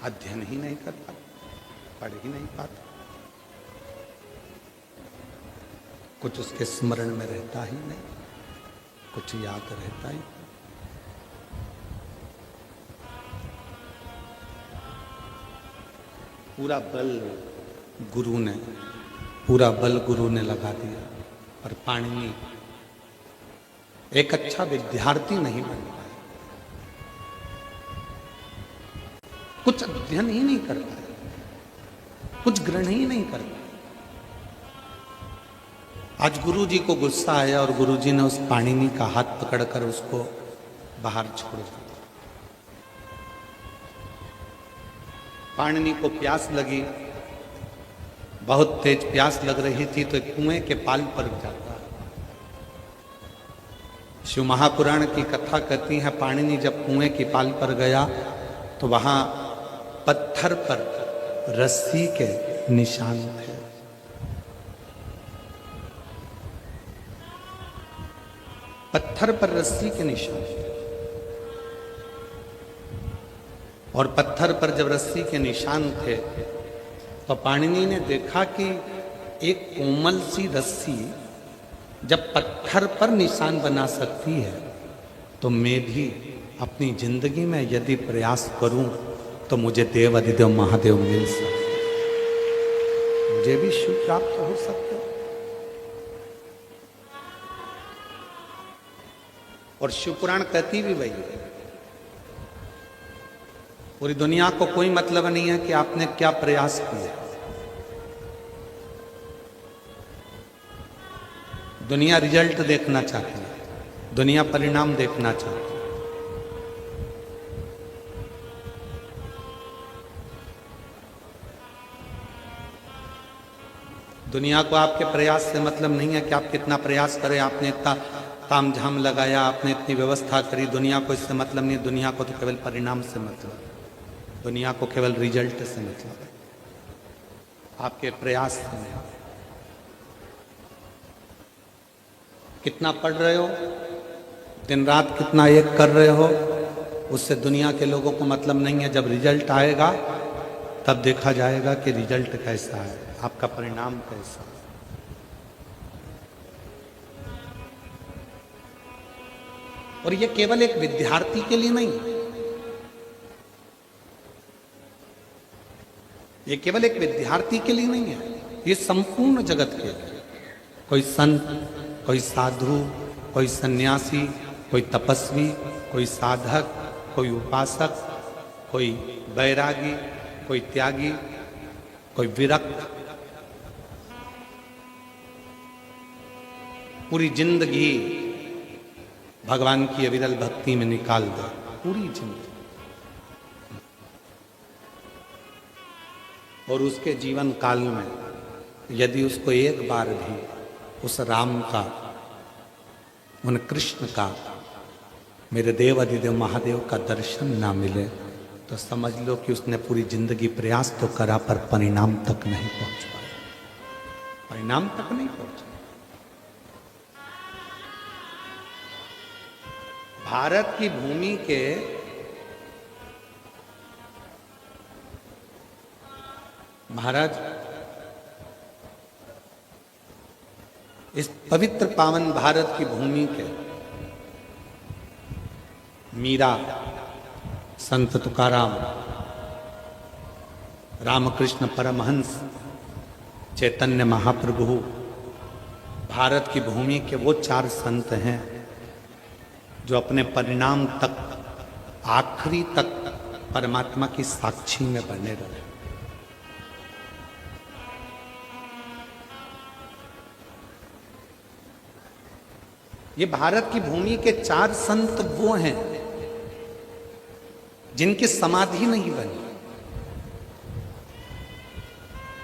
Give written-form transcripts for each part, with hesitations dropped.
अध्ययन ही नहीं कर पाते, पढ़ ही नहीं पाते, कुछ उसके स्मरण में रहता ही नहीं, कुछ याद रहता ही। पूरा बल गुरु ने लगा दिया, पर पाणिनि एक अच्छा विद्यार्थी नहीं बन पाया, कुछ अध्ययन ही नहीं कर पाया, कुछ ग्रहण ही नहीं कर पाया। आज गुरु जी को गुस्सा आया और गुरु जी ने उस पाणिनि का हाथ पकड़कर उसको बाहर छोड़ दिया। पाणिनि को प्यास लगी, बहुत तेज प्यास लग रही थी, तो एक कुएं के पाल पर जाता। शिव महापुराण की कथा कहती है, पाणिनि जब कुएं की पाल पर गया तो वहां पत्थर पर रस्सी के निशान थे। पत्थर पर रस्सी के निशान थे, और पत्थर पर जब रस्सी के निशान थे तो पाणिनि ने देखा कि एक कोमल सी रस्सी जब पत्थर पर निशान बना सकती है, तो मैं भी अपनी जिंदगी में यदि प्रयास करूं तो मुझे देव अधिदेव महादेव मिल सकते, मुझे भी शिव प्राप्त हो सकते। और शिव पुराण कहती भी वही है, पूरी दुनिया को कोई मतलब नहीं है कि आपने क्या प्रयास किया। दुनिया रिजल्ट देखना चाहती है, दुनिया परिणाम देखना चाहती है। दुनिया को आपके प्रयास से मतलब नहीं है कि आप कितना प्रयास करें, आपने इतना ताम झाम लगाया, आपने इतनी व्यवस्था करी, दुनिया को इससे मतलब नहीं। दुनिया को तो केवल परिणाम से मतलब, दुनिया को केवल रिजल्ट से मतलब है, आपके प्रयास से नहीं। कितना पढ़ रहे हो, दिन रात कितना एक कर रहे हो, उससे दुनिया के लोगों को मतलब नहीं है। जब रिजल्ट आएगा तब देखा जाएगा कि रिजल्ट कैसा है, आपका परिणाम कैसा है। और ये केवल एक विद्यार्थी के लिए नहीं, ये केवल एक विद्यार्थी के लिए नहीं है, ये संपूर्ण जगत के लिए। कोई संत, कोई साधु, कोई सन्यासी, कोई तपस्वी, कोई साधक, कोई उपासक, कोई बैरागी, कोई त्यागी, कोई विरक्त, पूरी जिंदगी भगवान की अविरल भक्ति में निकाल दे, पूरी जिंदगी, और उसके जीवन काल में यदि उसको एक बार भी उस राम का, उन कृष्ण का, मेरे देव अधिदेव महादेव का दर्शन ना मिले, तो समझ लो कि उसने पूरी जिंदगी प्रयास तो करा पर परिणाम तक नहीं पहुंच पाया, परिणाम तक नहीं पहुंचा। भारत की भूमि के महाराज, इस पवित्र पावन भारत की भूमि के मीरा, संत तुकाराम, रामकृष्ण परमहंस, चैतन्य महाप्रभु, भारत की भूमि के वो 4 संत हैं जो अपने परिणाम तक, आखिरी तक परमात्मा की साक्षी में बने रहे। ये भारत की भूमि के 4 संत वो हैं जिनकी समाधि नहीं बनी,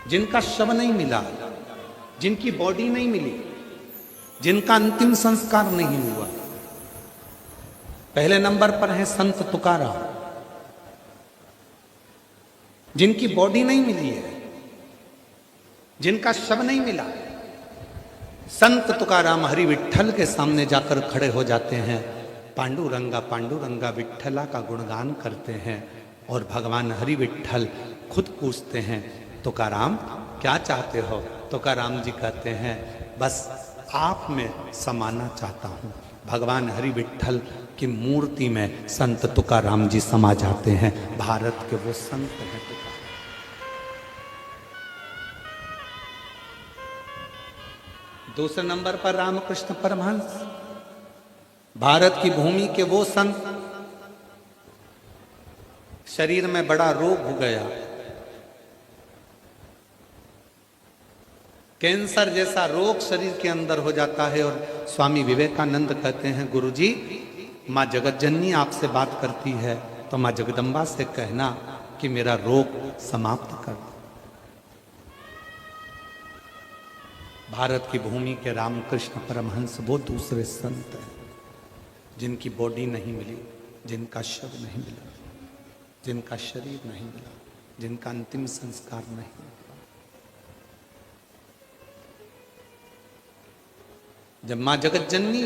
जिनका शव नहीं मिला, जिनकी बॉडी नहीं मिली, जिनका अंतिम संस्कार नहीं हुआ। पहले नंबर पर है संत तुकाराम, जिनकी बॉडी नहीं मिली है, जिनका शव नहीं मिला। संत तुकाराम हरि विठ्ठल के सामने जाकर खड़े हो जाते हैं, पांडुरंगा पांडुरंगा विठ्ठला का गुणगान करते हैं, और भगवान हरि विट्ठल खुद पूछते हैं तुकाराम क्या चाहते हो? तुकाराम जी कहते हैं बस आप में समाना चाहता हूँ। भगवान हरि विट्ठल की मूर्ति में संत तुकाराम जी समा जाते हैं। भारत के वो संत हैं तुकाराम। दूसरे नंबर पर रामकृष्ण परमहंस, भारत की भूमि के वो संत, शरीर में बड़ा रोग हो गया, कैंसर जैसा रोग शरीर के अंदर हो जाता है, और स्वामी विवेकानंद कहते हैं गुरुजी माँ जगतजननी आपसे बात करती है तो माँ जगदम्बा से कहना कि मेरा रोग समाप्त कर दो। भारत की भूमि के रामकृष्ण परमहंस वो दूसरे संत हैं जिनकी बॉडी नहीं मिली, जिनका शव नहीं मिला, जिनका शरीर नहीं मिला, जिनका अंतिम संस्कार नहीं मिला। जब मां जगतजननी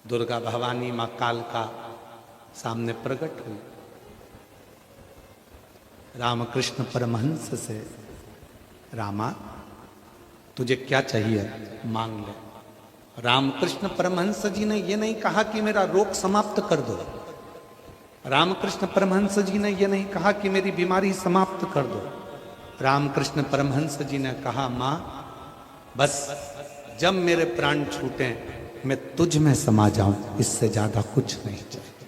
दुर्गा भवानी मां कालका सामने प्रकट हुई, रामकृष्ण परमहंस से रामा तुझे क्या चाहिए मांग ले। रामकृष्ण परमहंस जी ने यह नहीं कहा कि मेरा रोग समाप्त कर दो, रामकृष्ण परमहंस जी ने यह नहीं कहा कि मेरी बीमारी समाप्त कर दो। रामकृष्ण परमहंस जी ने कहा मां बस जब मेरे प्राण छूटे मैं तुझ में समा जाऊं, इससे ज्यादा कुछ नहीं चाहिए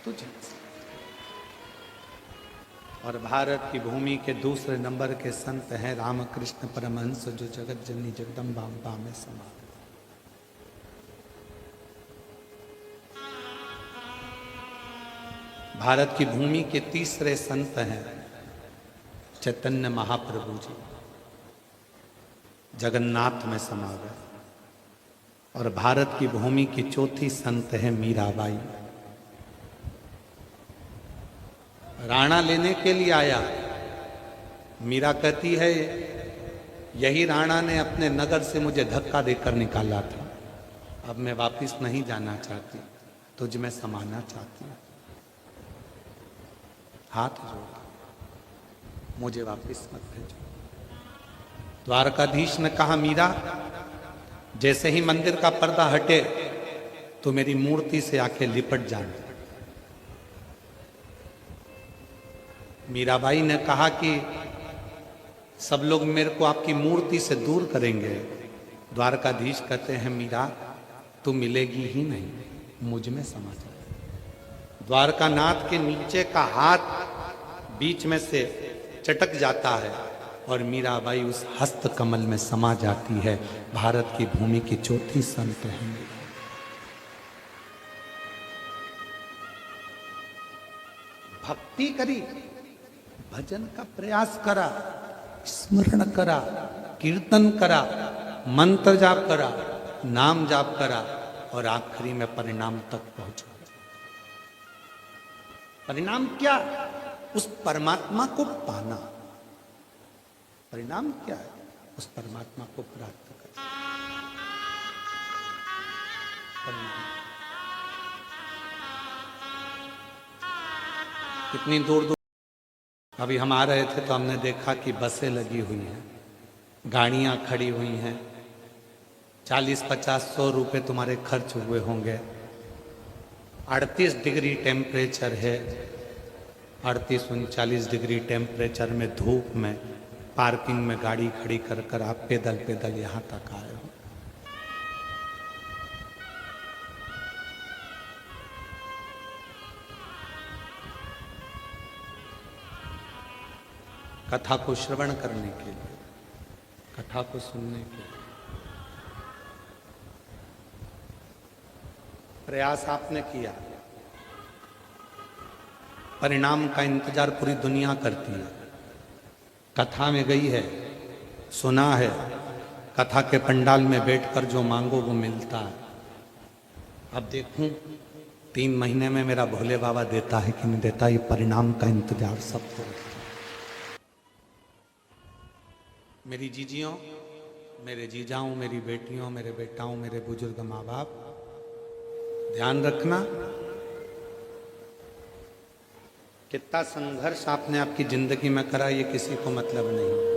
तुझे। और भारत की भूमि के दूसरे नंबर के संत हैं रामकृष्ण परमहंस, जो जगत जननी जगदम्बा अम्बा में समा। भारत की भूमि के तीसरे संत हैं चैतन्य महाप्रभु जी, जगन्नाथ में समा गए। और भारत की भूमि की चौथी संत है मीराबाई। राणा लेने के लिए आया, मीरा कहती है यही राणा ने अपने नगर से मुझे धक्का देकर निकाला था, अब मैं वापस नहीं जाना चाहती, तुझ में समाना चाहती हूँ, हाथ जोड़ मुझे वापस मत भेजो। द्वारकाधीश ने कहा मीरा जैसे ही मंदिर का पर्दा हटे तो मेरी मूर्ति से आके लिपट जाना। मीराबाई ने कहा कि सब लोग मेरे को आपकी मूर्ति से दूर करेंगे। द्वारकाधीश कहते हैं मीरा तू मिलेगी ही नहीं, मुझ में समा जा। द्वारकानाथ के नीचे का हाथ बीच में से चटक जाता है और मीराबाई उस हस्त कमल में समा जाती है। भारत की भूमि की चौथी संत है। भक्ति करी, भजन का प्रयास करा, स्मरण करा, कीर्तन करा, मंत्र जाप करा, नाम जाप करा और आखिरी में परिणाम तक पहुंचा। परिणाम क्या? उस परमात्मा को पाना। परिणाम क्या है? उस परमात्मा को प्राप्त करना। कितनी दूर दूर अभी हम आ रहे थे तो हमने देखा कि बसें लगी हुई हैं, गाड़ियां खड़ी हुई हैं, 40-50-100 रुपए तुम्हारे खर्च हुए होंगे। 38 डिग्री टेम्परेचर है, 38-39 डिग्री टेम्परेचर में धूप में पार्किंग में गाड़ी खड़ी कर कर आप पैदल पैदल यहाँ तक आए हो। कथा को श्रवण करने के लिए, कथा को सुनने के लिए प्रयास आपने किया। परिणाम का इंतजार पूरी दुनिया करती है। कथा में गई है, सुना है, कथा के पंडाल में बैठकर जो मांगो वो मिलता है। अब देखूं 3 महीने में मेरा भोले बाबा देता है कि नहीं देता, ये परिणाम का इंतजार सबको रहता है। मेरी जीजियों, मेरे जीजाओं, मेरी बेटियों, मेरे बेटाओं, मेरे बुजुर्ग माँ बाप, ध्यान रखना कितना संघर्ष आपने आपकी जिंदगी में करा ये किसी को मतलब नहीं।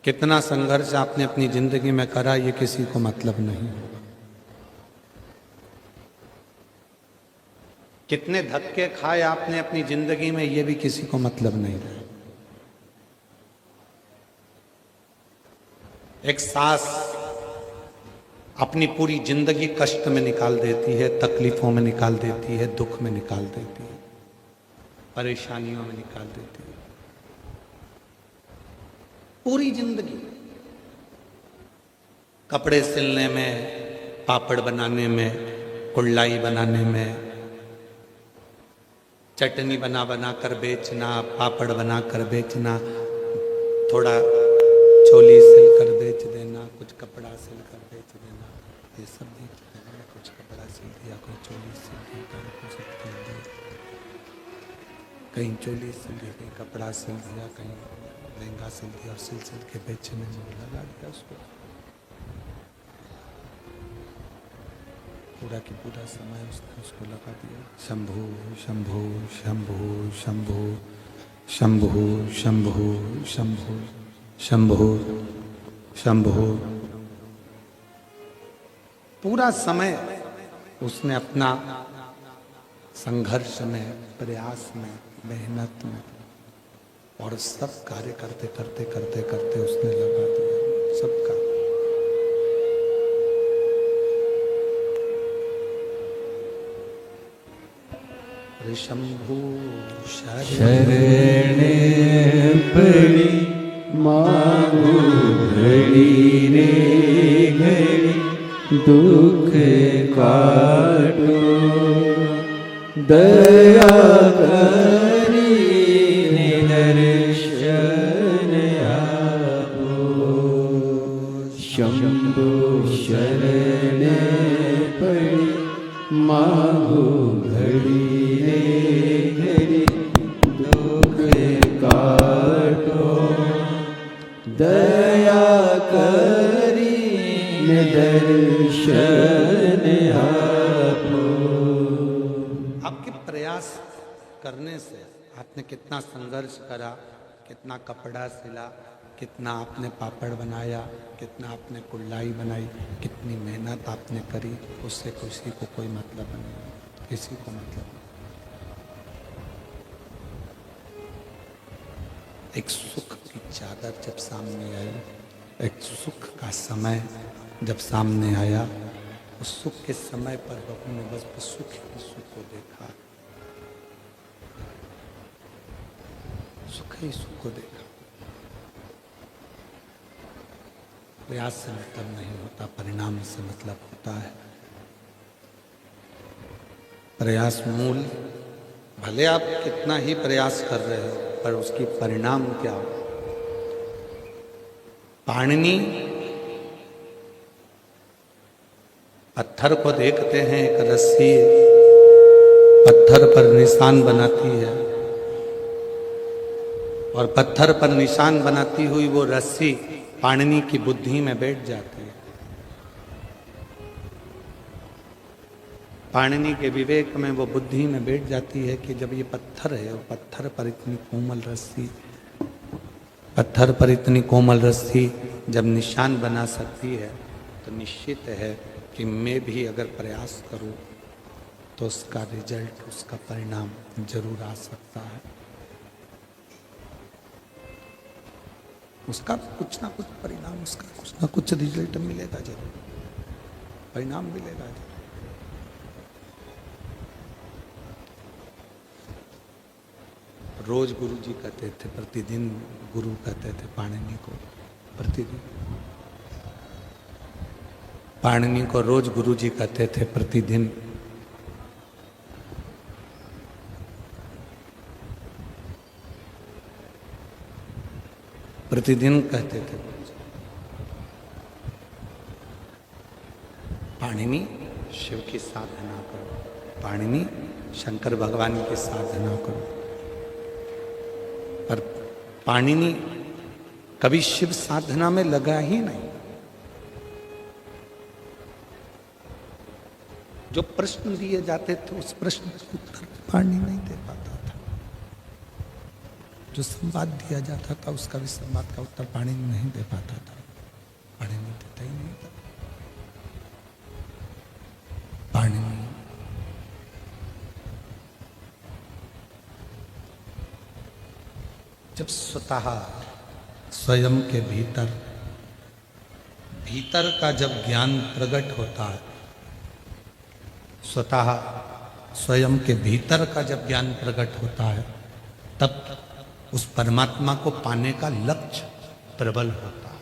कितना संघर्ष आपने अपनी जिंदगी में करा ये किसी को मतलब नहीं। कितने धक्के खाए आपने अपनी जिंदगी में ये भी किसी को मतलब नहीं रहा। एक सास अपनी पूरी जिंदगी कष्ट में निकाल देती है, तकलीफों में निकाल देती है, दुख में निकाल देती है, परेशानियों में निकाल देती है पूरी जिंदगी। कपड़े सिलने में, पापड़ बनाने में, कुल्लाई बनाने में, चटनी बना बना कर बेचना, पापड़ बना कर बेचना, थोड़ा चोली सिल कर बेच देना, कुछ कपड़ा सिल कर बेच देना, ये सब बेच देना। कुछ कपड़ा सिल दिया, कोई चोली सिल दी, कहीं कुछ सिल दिया, कहीं चोली सिल दी, कहीं कपड़ा सिल दिया, कहीं लहंगा सिल दिया और सिल सिल के बेचने में लगा दिया उसको। पूरा की पूरा समय उसको लगा दिया। शंभु शंभु शंभु शंभु शंभु शंभु शंभु शंभु शंभु। पूरा समय उसने अपना संघर्ष में, प्रयास में, मेहनत में और सब कार्य करते करते करते करते उसने लगा दिया सबका। शंभु शरणे पड़ी मांगू घड़ी रे घड़ी, दुख काटो दया करी दर्शन आपो। शंभु शरणे पड़ी मांगू घड़ी दया करी दर्शन आपो। आपके प्रयास करने से आपने कितना संघर्ष करा, कितना कपड़ा सिला, कितना आपने पापड़ बनाया, कितना आपने कुल्लाई बनाई, कितनी मेहनत आपने करी, उससे किसी को कोई मतलब नहीं, किसी को मतलब नहीं। एक सुख की चादर जब सामने आई, एक सुख का समय जब सामने आया, उस सुख के समय पर बहू ने बस सुख ही सुख को देखा, सुख ही सुख को देखा। प्रयास से मतलब नहीं होता, परिणाम से मतलब होता है। प्रयास मूल, भले आप कितना ही प्रयास कर रहे हो पर उसकी परिणाम क्या हो। पाणिनि पत्थर को देखते हैं, एक रस्सी पत्थर पर निशान बनाती है और पत्थर पर निशान बनाती हुई वो रस्सी पाणिनि की बुद्धि में बैठ जाती है। पाणिनि के विवेक में वो बुद्धि में बैठ जाती है कि जब ये पत्थर है और पत्थर पर इतनी कोमल रस्सी, पत्थर पर इतनी कोमल रस्सी जब निशान बना सकती है तो निश्चित है कि मैं भी अगर प्रयास करूं तो उसका रिजल्ट, उसका परिणाम जरूर आ सकता है। उसका कुछ ना कुछ परिणाम, उसका कुछ ना कुछ रिजल्ट मिलेगा जरूर, परिणाम मिलेगा जरूर। रोज गुरु जी कहते थे, प्रतिदिन गुरु कहते थे पाणिनि को, प्रतिदिन पाणिनि को रोज गुरु जी कहते थे, प्रतिदिन। प्रतिदिन कहते थे पाणिनि शिव की साधना करो, पाणिनि शंकर भगवान की साधना करो। पर पाणिनि कभी शिव साधना में लगा ही नहीं। जो प्रश्न दिए जाते थे उस प्रश्न का उत्तर पाणिनि नहीं दे पाता था। जो संवाद दिया जाता था उसका भी संवाद का उत्तर पाणिनि नहीं दे पाता था। पाणिनि देता ही नहीं था। पाणिनि जब स्वतः स्वयं के भीतर का जब ज्ञान प्रकट होता है, स्वतः स्वयं के भीतर का जब ज्ञान प्रकट होता है, तब उस परमात्मा को पाने का लक्ष्य प्रबल होता है।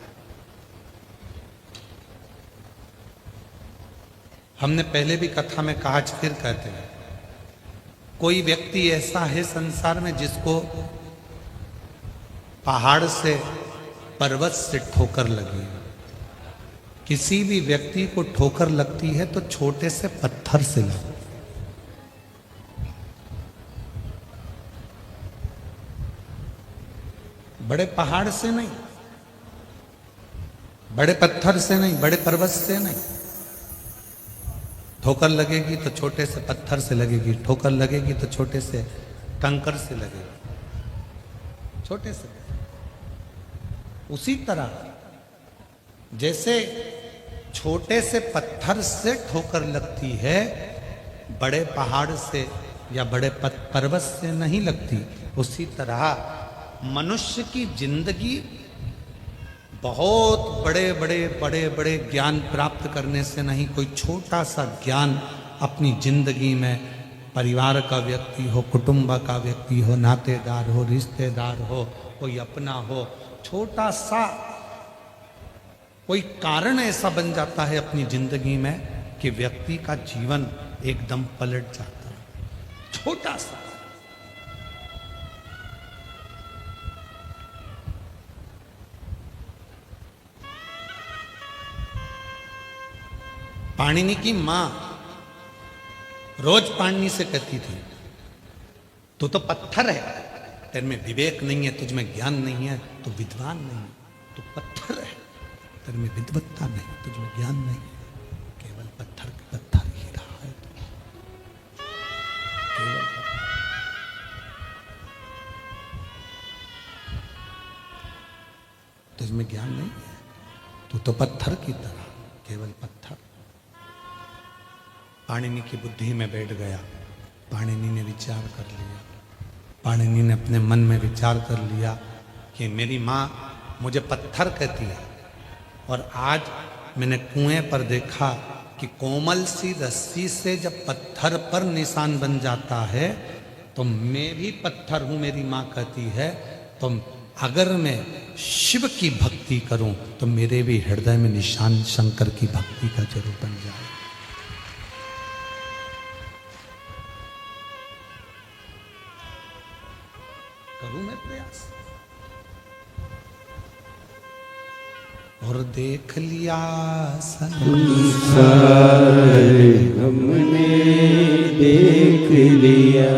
हमने पहले भी कथा में कहा, आज फिर कहते हैं, कोई व्यक्ति ऐसा है संसार में जिसको पहाड़ से, पर्वत से ठोकर लगी। किसी भी व्यक्ति को ठोकर लगती है तो छोटे से पत्थर से लगती। बड़े पहाड़ से नहीं, बड़े पत्थर से नहीं, बड़े पर्वत से नहीं। ठोकर लगेगी तो छोटे से पत्थर से लगेगी, ठोकर लगेगी तो छोटे से कंकर से लगेगी, छोटे से। उसी तरह जैसे छोटे से पत्थर से ठोकर लगती है, बड़े पहाड़ से या बड़े पर्वत से नहीं लगती। उसी तरह मनुष्य की जिंदगी बहुत बड़े बड़े ज्ञान प्राप्त करने से नहीं, कोई छोटा सा ज्ञान अपनी जिंदगी में, परिवार का व्यक्ति हो, कुटुंब का व्यक्ति हो, नातेदार हो, रिश्तेदार हो, कोई अपना हो, छोटा सा कोई कारण ऐसा बन जाता है अपनी जिंदगी में कि व्यक्ति का जीवन एकदम पलट जाता है। छोटा सा। पाणिनि की मां रोज पाणिनि से कहती थी, तू तो पत्थर है, तेरे में विवेक नहीं है, तुझ में ज्ञान नहीं है, तू विद्वान नहीं है, तू पत्थर है, तेरे में विद्वत्ता नहीं, तुझ में ज्ञान नहीं है, केवल पत्थर के पत्थर ही रहा है तू, केवल तुझ में ज्ञान नहीं है, तू तो पत्थर की तरह, केवल पत्थर। पाणिनि की बुद्धि में बैठ गया। पाणिनि ने विचार कर लिया, पाणिनि ने अपने मन में विचार कर लिया कि मेरी माँ मुझे पत्थर कहती है, और आज मैंने कुएं पर देखा कि कोमल सी रस्सी से जब पत्थर पर निशान बन जाता है तो मैं भी पत्थर हूं, मेरी माँ कहती है। तो अगर मैं शिव की भक्ति करूं तो मेरे भी हृदय में निशान शंकर की भक्ति का जरूर बन जाए। करूं मैं प्रयास। और देख लिया संसार हमने देख लिया,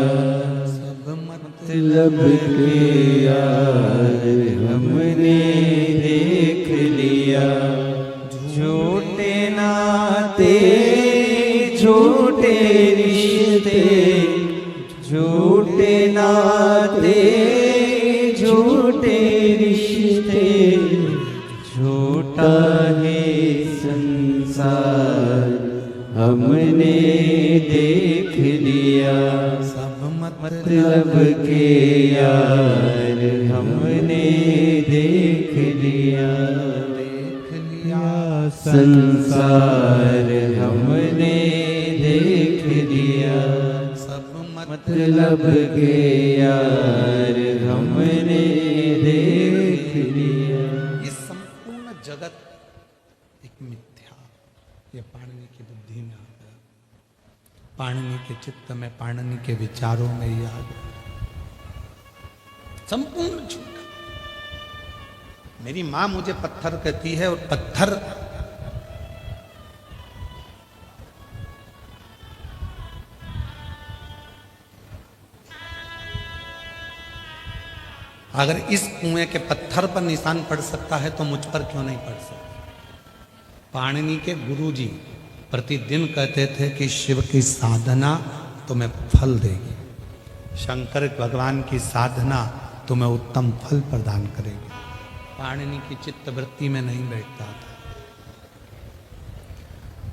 सब मतलब के यार हमने देख लिया। झूठे नाते झूठे रिश्ते, झूठे नाते झूठे रिश्ते, झूठा है संसार हमने देख लिया। सब मतलब के यार हमने देख लिया, देख लिया संसार हमने देख लिया। सब मतलब के यार हमने देख लिया। ये संपूर्ण जगत एक मिथ्या, ये पाणिनि की बुद्धि में आ गया, पाणिनि के चित्त में, पाणिनि के विचारों में ये आ गया। संपूर्ण झूठा। मेरी मां मुझे पत्थर कहती है, और पत्थर अगर इस कुएं के पत्थर पर निशान पड़ सकता है तो मुझ पर क्यों नहीं पड़ सकता। पाणिनि के गुरुजी प्रतिदिन कहते थे कि शिव की साधना तुम्हें फल देगी, शंकर भगवान की साधना तुम्हें उत्तम फल प्रदान करेगी। पाणिनि की चित्त वृत्ति में नहीं बैठता था,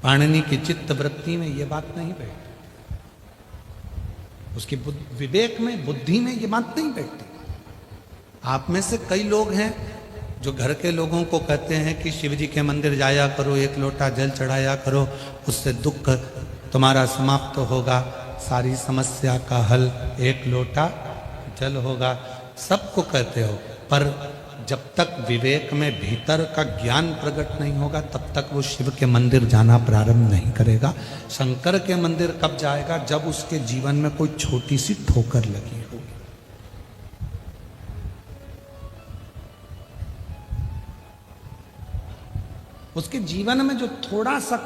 पाणिनि की चित्त वृत्ति में ये बात नहीं बैठती, उसकी विवेक में, बुद्धि में ये बात नहीं बैठती। आप में से कई लोग हैं जो घर के लोगों को कहते हैं कि शिव जी के मंदिर जाया करो, एक लोटा जल चढ़ाया करो, उससे दुख तुम्हारा समाप्त होगा, सारी समस्या का हल एक लोटा जल होगा। सबको कहते हो, पर जब तक विवेक में भीतर का ज्ञान प्रकट नहीं होगा तब तक वो शिव के मंदिर जाना प्रारंभ नहीं करेगा। शंकर के मंदिर कब जाएगा? जब उसके जीवन में कोई छोटी सी ठोकर लगी होगी। उसके जीवन में जो थोड़ा सा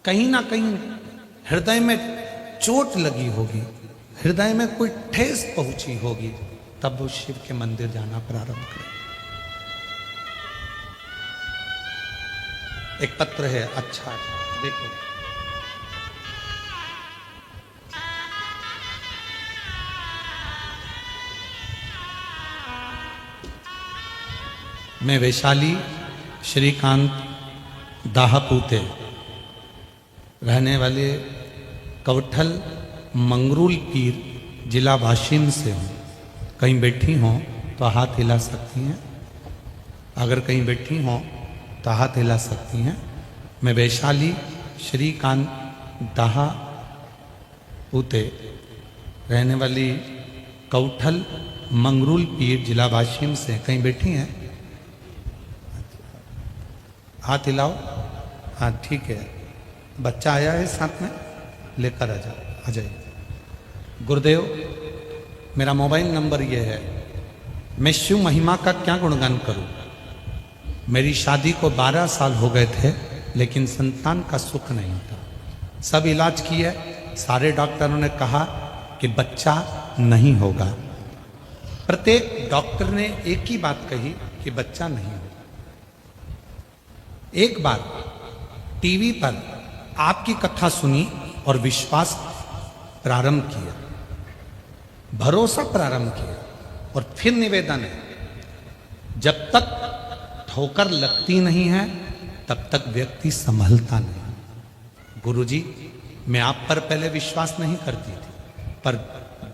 कहीं ना कहीं हृदय में चोट लगी होगी, हृदय में कोई ठेस पहुंची होगी, तब वो शिव के मंदिर जाना प्रारंभ करे। एक पत्र है, अच्छा देखो, मैं वैशाली श्रीकांत दाहापूते रहने वाले कवठल मंगरूल पीर जिला वाशिम से हूँ। कहीं बैठी हों तो हाथ हिला सकती हैं, अगर कहीं बैठी हों तो हाथ हिला सकती हैं। मैं वैशाली श्रीकांत दाहापूते रहने वाली कवठल मंगरूल पीर जिला वाशिम से, कहीं बैठी हैं? हाथ हिलाओ। हाँ ठीक है, बच्चा आया है साथ में, लेकर आ जाइए। गुरुदेव, मेरा मोबाइल नंबर ये है। मैं शिव महिमा का क्या गुणगान करूं? मेरी शादी को 12 साल हो गए थे, लेकिन संतान का सुख नहीं था। सब इलाज किए, सारे डॉक्टरों ने कहा कि बच्चा नहीं होगा। प्रत्येक डॉक्टर ने एक ही बात कही कि बच्चा नहीं होगा। एक बार टीवी पर आपकी कथा सुनी और विश्वास प्रारंभ किया, भरोसा प्रारंभ किया, और फिर निवेदन है, जब तक ठोकर लगती नहीं है तब तक व्यक्ति संभलता नहीं। गुरुजी, मैं आप पर पहले विश्वास नहीं करती थी, पर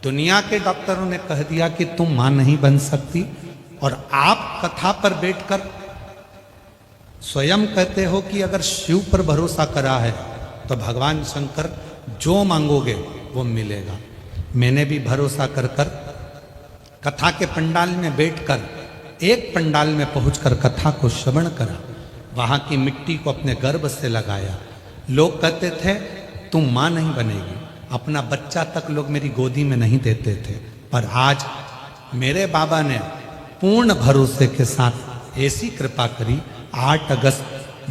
दुनिया के डॉक्टरों ने कह दिया कि तुम मां नहीं बन सकती, और आप कथा पर बैठकर स्वयं कहते हो कि अगर शिव पर भरोसा करा है तो भगवान शंकर जो मांगोगे वो मिलेगा। मैंने भी भरोसा कर कर कथा के पंडाल में बैठकर, एक पंडाल में पहुंचकर कथा को श्रवण करा, वहां की मिट्टी को अपने गर्भ से लगाया। लोग कहते थे तुम मां नहीं बनेगी, अपना बच्चा तक लोग मेरी गोदी में नहीं देते थे, पर आज मेरे बाबा ने पूर्ण भरोसे के साथ ऐसी कृपा करी। 8 अगस्त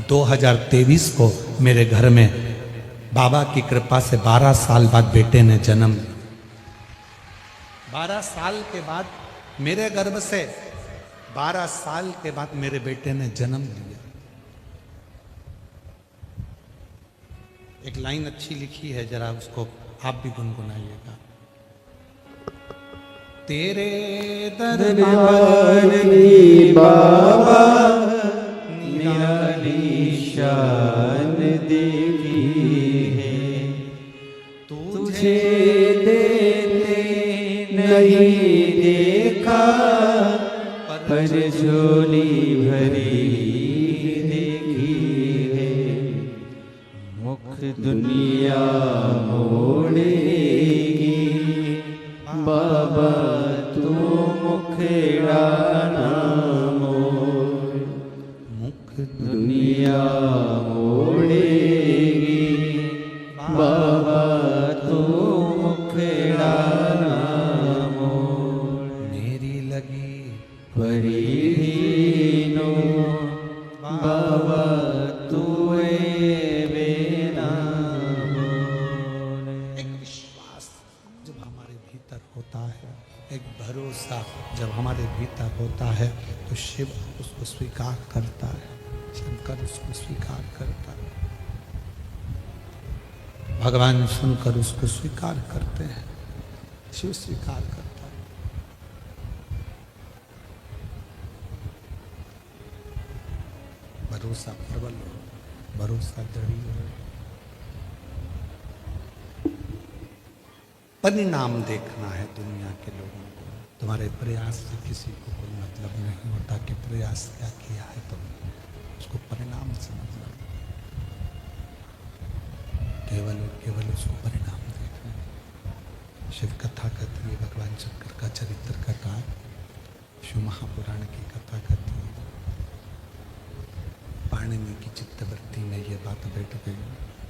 2023 को मेरे घर में बाबा की कृपा से 12 साल बाद बेटे ने जन्म लिया। 12 साल के बाद मेरे गर्भ से 12 साल के बाद मेरे बेटे ने जन्म लिया। एक लाइन अच्छी लिखी है, जरा उसको आप भी गुनगुनाइएगा। तेरे दरबार में बाबा निराली शान देवी है, तुझे देते नहीं देखा, पर झोली भरी देखी है। मुख दुनिया मोड़ेगी बाबा, तू मुखड़ा ना मोड़। मुख दुनिया मोड़ेगी बाबा, तू मुखड़ा ना मोड़। मेरी लगी परीनो बाबा, तू बेना मोड़। एक विश्वास जब हमारे भीतर होता है, एक भरोसा जब हमारे भीतर होता है तो शिव उसको स्वीकार करता है, शंकर उसको स्वीकार करता है, भगवान शंकर उसको स्वीकार करते हैं, शिव स्वीकार करता है। भरोसा प्रबल हो, भरोसा दृढ़ हो। परिणाम देखना है दुनिया के लोगों को। तुम्हारे प्रयास से किसी को कोई मतलब नहीं होता कि प्रयास क्या किया है तुमने, उसको परिणाम से मतलब, केवल और केवल उसको परिणाम देखना है। शिव कथा कहती है, भगवान शंकर का चरित्र कथा, शिव महापुराण की कथा कहती है। पाणिनि की चित्तवृत्ति में ये बात बैठ गई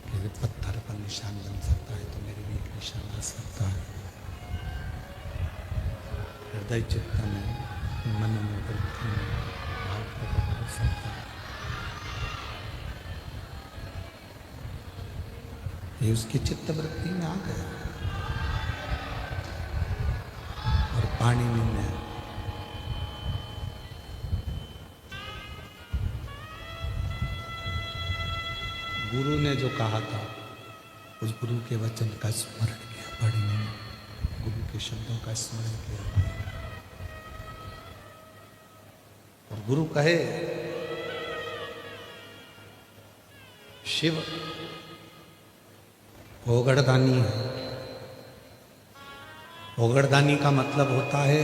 कि पत्थर पर निशान बन सकता है तो मेरे भी एक निशान आ सकता है। हृदय चित्त में, मन में, वृत्ति में भाव प्रकट हो सकता है। ये उसकी चित्तवृत्ति में आ गया। और पाणिनि ने गुरु ने जो कहा था, उस गुरु के वचन का स्मरण किया पाणिनि ने, गुरु के शब्दों का स्मरण किया। और गुरु कहे, शिव ओगड़दानी है। ओगड़दानी का मतलब होता है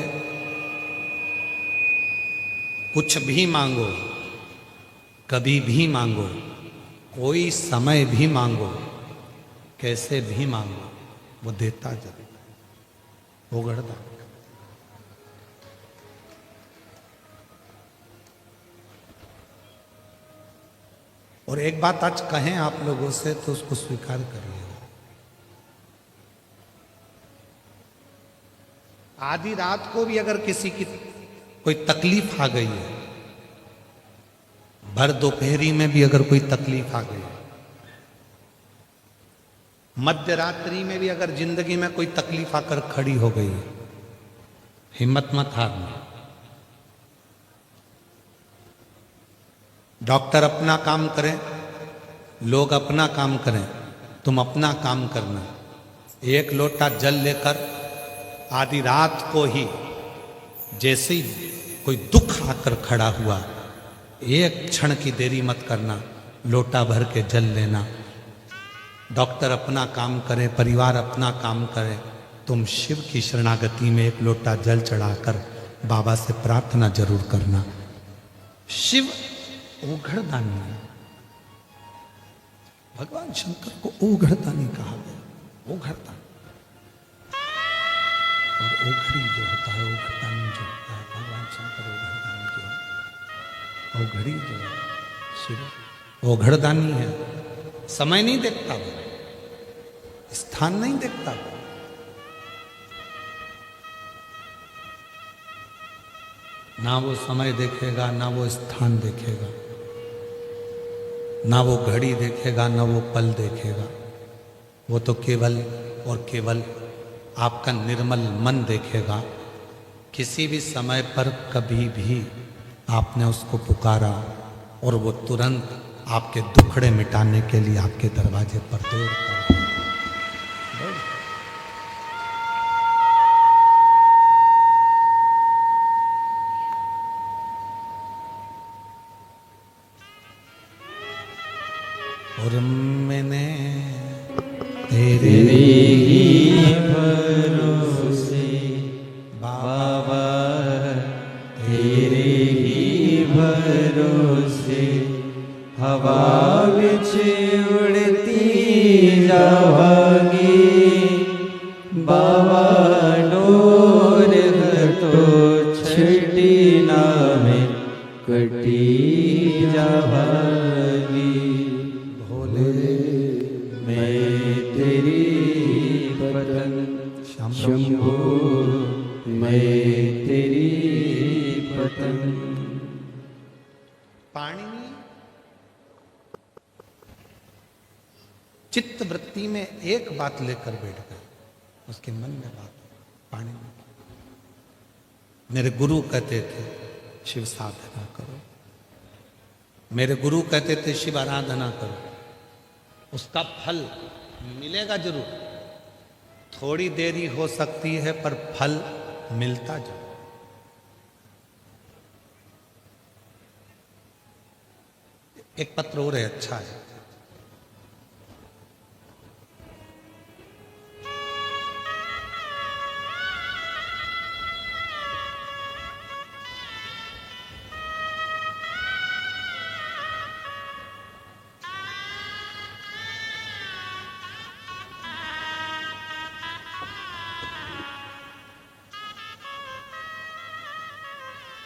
कुछ भी मांगो, कभी भी मांगो, कोई समय भी मांगो, कैसे भी मांगो, वो देता जरूर है। ओगड़दानी। और एक बात आज कहें आप लोगों से तो उसको स्वीकार करिए। आधी रात को भी अगर किसी की कोई तकलीफ आ गई है, भर दोपहरी में भी अगर कोई तकलीफ आ गई है, मध्य रात्रि में भी अगर जिंदगी में कोई तकलीफ आकर खड़ी हो गई है, हिम्मत मत हारना। डॉक्टर अपना काम करें, लोग अपना काम करें, तुम अपना काम करना। एक लोटा जल लेकर आधी रात को ही जैसे ही कोई दुख आकर खड़ा हुआ, एक क्षण की देरी मत करना, लोटा भर के जल लेना। डॉक्टर अपना काम करे, परिवार अपना काम करे, तुम शिव की शरणागति में एक लोटा जल चढ़ाकर बाबा से प्रार्थना जरूर करना। शिव ओघड़दानी है। भगवान शंकर को ओघड़दानी कहा गया। ओघड़दानी और ओघड़ी जो होता है, ओघड़दानी जो होता है, भगवान शंकर ओघड़दानी जो है, ओघड़ी जो है शिव ओघड़दानी है। समय नहीं देखता वो, स्थान नहीं देखता वो, ना वो समय देखेगा, ना वो स्थान देखेगा, ना वो घड़ी देखेगा, ना वो पल देखेगा। वो तो केवल और केवल आपका निर्मल मन देखेगा। किसी भी समय पर कभी भी आपने उसको पुकारा और वो तुरंत आपके दुखड़े मिटाने के लिए आपके दरवाजे पर दौड़ कर। और मैंने तेरे ही भरोसे बाबा, तेरे ही भरोसे हवा विच उड़ती जावांगी। बाबा डोर तो छठी नामे कटी जावांगी। मैं तेरी पतंग शंभो, मैं तेरी पतंग। पाणिनि चित्त वृत्ति में एक बात लेकर बैठ गए, उसके मन में बात। पाणिनि मेरे गुरु कहते थे शिव साधना करो, मेरे गुरु कहते थे शिव आराधना करो, उसका फल मिलेगा जरूर, थोड़ी देरी हो सकती है पर फल मिलता जरूर। एक पत्र और है, अच्छा है।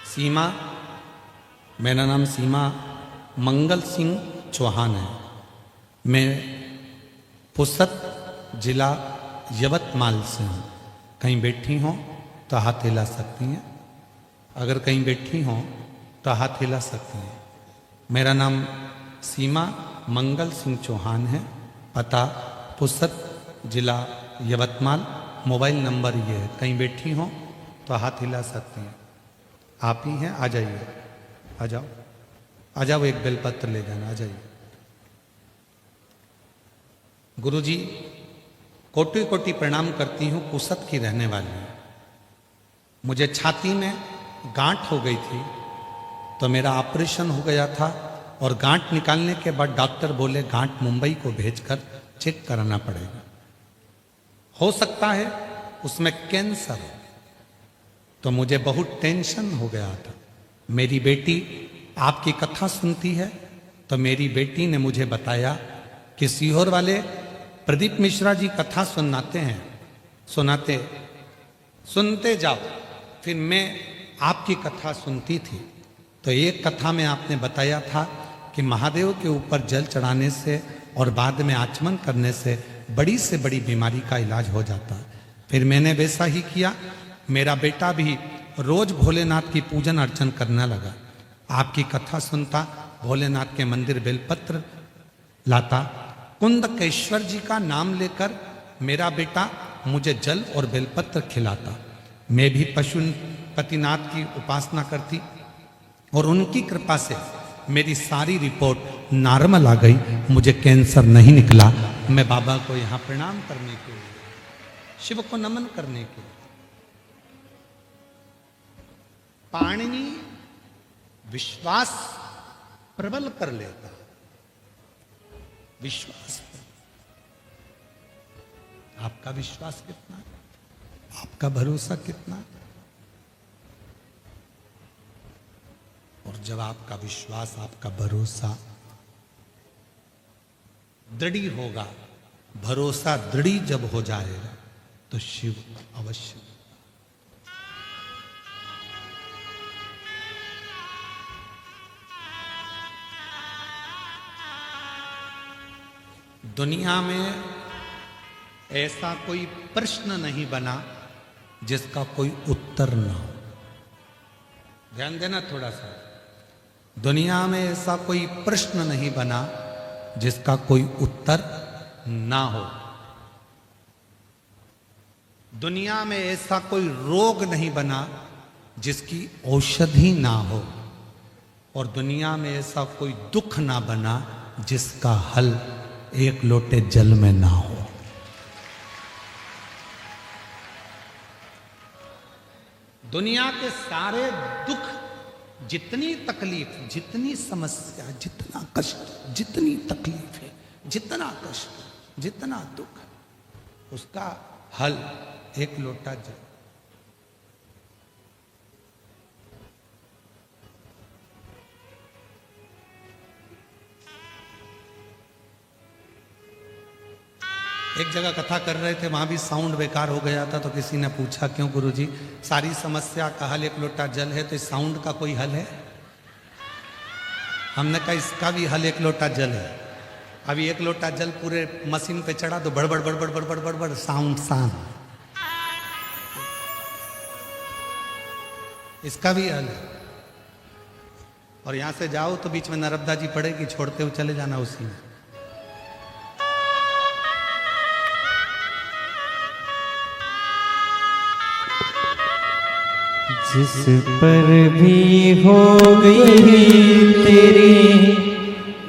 सीमा, मेरा नाम सीमा मंगल सिंह चौहान है। मैं पुसद जिला यवतमाल से हूँ। कहीं बैठी हों तो हाथ हिला सकती हैं, अगर कहीं बैठी हों तो हाथ हिला सकती हैं। मेरा नाम सीमा मंगल सिंह चौहान है, पता पुसद जिला यवतमाल, मोबाइल नंबर ये है। कहीं बैठी हों तो हाथ हिला सकती हैं। आप ही हैं, आ जाइए, आ जाओ, आ जाओ, एक बेलपत्र ले जाना, आ जाइए। गुरुजी, कोटि कोटि प्रणाम करती हूँ, पुसद की रहने वाली हूँ। मुझे छाती में गांठ हो गई थी तो मेरा ऑपरेशन हो गया था, और गांठ निकालने के बाद डॉक्टर बोले गांठ मुंबई को भेजकर चेक कराना पड़ेगा, हो सकता है उसमें कैंसर हो। तो मुझे बहुत टेंशन हो गया था। मेरी बेटी आपकी कथा सुनती है, तो मेरी बेटी ने मुझे बताया कि सीहोर वाले प्रदीप मिश्रा जी कथा सुनाते हैं, सुनते जाओ। फिर मैं आपकी कथा सुनती थी, तो एक कथा में आपने बताया था कि महादेव के ऊपर जल चढ़ाने से और बाद में आचमन करने से बड़ी से बड़ी बीमारी का इलाज हो जाता है। फिर मैंने वैसा ही किया। मेरा बेटा भी रोज भोलेनाथ की पूजन अर्चन करने लगा। आपकी कथा सुनता, भोलेनाथ के मंदिर बेलपत्र लाता, कुंदकेश्वर जी का नाम लेकर मेरा बेटा मुझे जल और बेलपत्र खिलाता। मैं भी पशुपतिनाथ की उपासना करती, और उनकी कृपा से मेरी सारी रिपोर्ट नॉर्मल आ गई, मुझे कैंसर नहीं निकला। मैं बाबा को यहाँ प्रणाम करने के लिए, शिव को नमन करने के लिए। पाणिनि विश्वास प्रबल कर लेता, विश्वास। आपका विश्वास कितना, आपका भरोसा कितना? और जब आपका विश्वास, आपका भरोसा दृढ़ होगा, भरोसा दृढ़ जब हो जाएगा तो शिव अवश्य। दुनिया में ऐसा कोई प्रश्न नहीं बना जिसका कोई उत्तर ना हो। ध्यान देना थोड़ा सा। दुनिया में ऐसा कोई प्रश्न नहीं बना जिसका कोई उत्तर ना हो। दुनिया में ऐसा कोई रोग नहीं बना जिसकी औषधि ना हो, और दुनिया में ऐसा कोई दुख ना बना जिसका हल एक लोटे जल में ना हो। दुनिया के सारे दुख, जितनी तकलीफ, जितनी समस्या, जितना कष्ट, जितनी तकलीफ है, जितना कष्ट, जितना दुख, उसका हल एक लोटा जल। एक जगह कथा कर रहे थे, वहां भी साउंड बेकार हो गया था, तो किसी ने पूछा क्यों गुरुजी, सारी समस्या का हल एक लोटा जल है, तो इस साउंड का कोई हल है? हमने कहा इसका भी हल एक लोटा जल है। अभी एक लोटा जल पूरे मशीन पे चढ़ा तो बड़बड़ बड़बड़ बड़बड़ बड़बड़ साउंड शांत। इसका भी हल है। और यहां से जाओ तो बीच में नर्मदा जी पड़ेगी, छोड़ते हुए चले जाना उसी में। जिस पर भी हो गई तेरी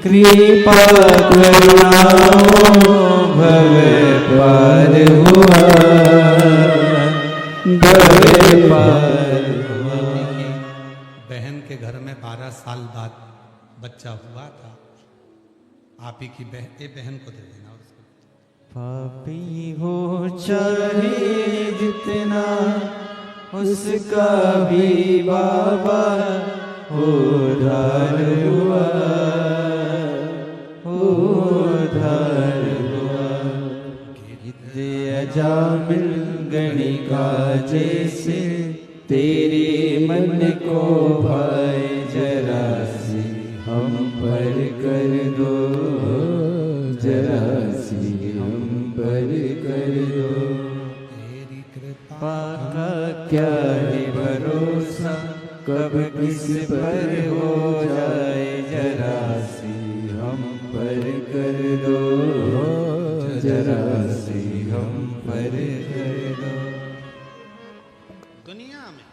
कृपा करुणा भव पार हुआ, भव पार हुआ। बहन के घर में 12 साल बाद बच्चा हुआ था। आप ही की बहन को दे देना उसको। पापी हो चाहे जितना उसका भी बाबा उद्धार हुआ, उद्धार हुआ। अजामिल गणिका जैसे तेरे मन को भाई जरा सी हम पर कर दो, जरा सी हम पर कर दो। तेरी कृपा पाका क्या है भरोसा, कब किस पर हो जाए, जरा सी हम पर कर दो, जरा सी हम पर कर दो। दुनिया में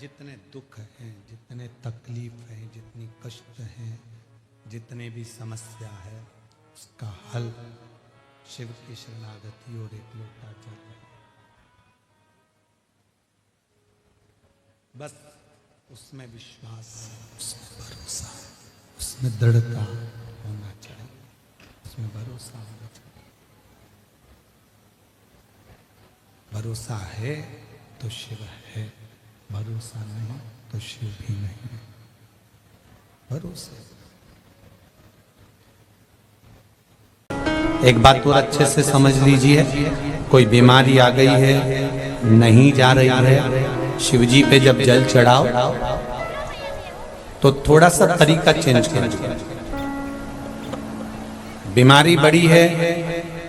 जितने दुख हैं, जितने तकलीफ हैं, जितनी कष्ट हैं, जितने भी समस्या है, उसका हल शिव की शरणागति और एक लोटा जल है। बस उसमें विश्वास, उसमें भरोसा, उसमें दृढ़ता होना चाहिए, उसमें भरोसा होना चाहिए। भरोसा है तो शिव है, भरोसा नहीं तो शिव भी नहीं है। भरोसा। एक बात और अच्छे से समझ लीजिए, कोई बीमारी आ गई है, नहीं जा रही है, शिव जी पे जब जल चढ़ाओ तो थोड़ा सा तरीका चेंज करो। बीमारी बड़ी है,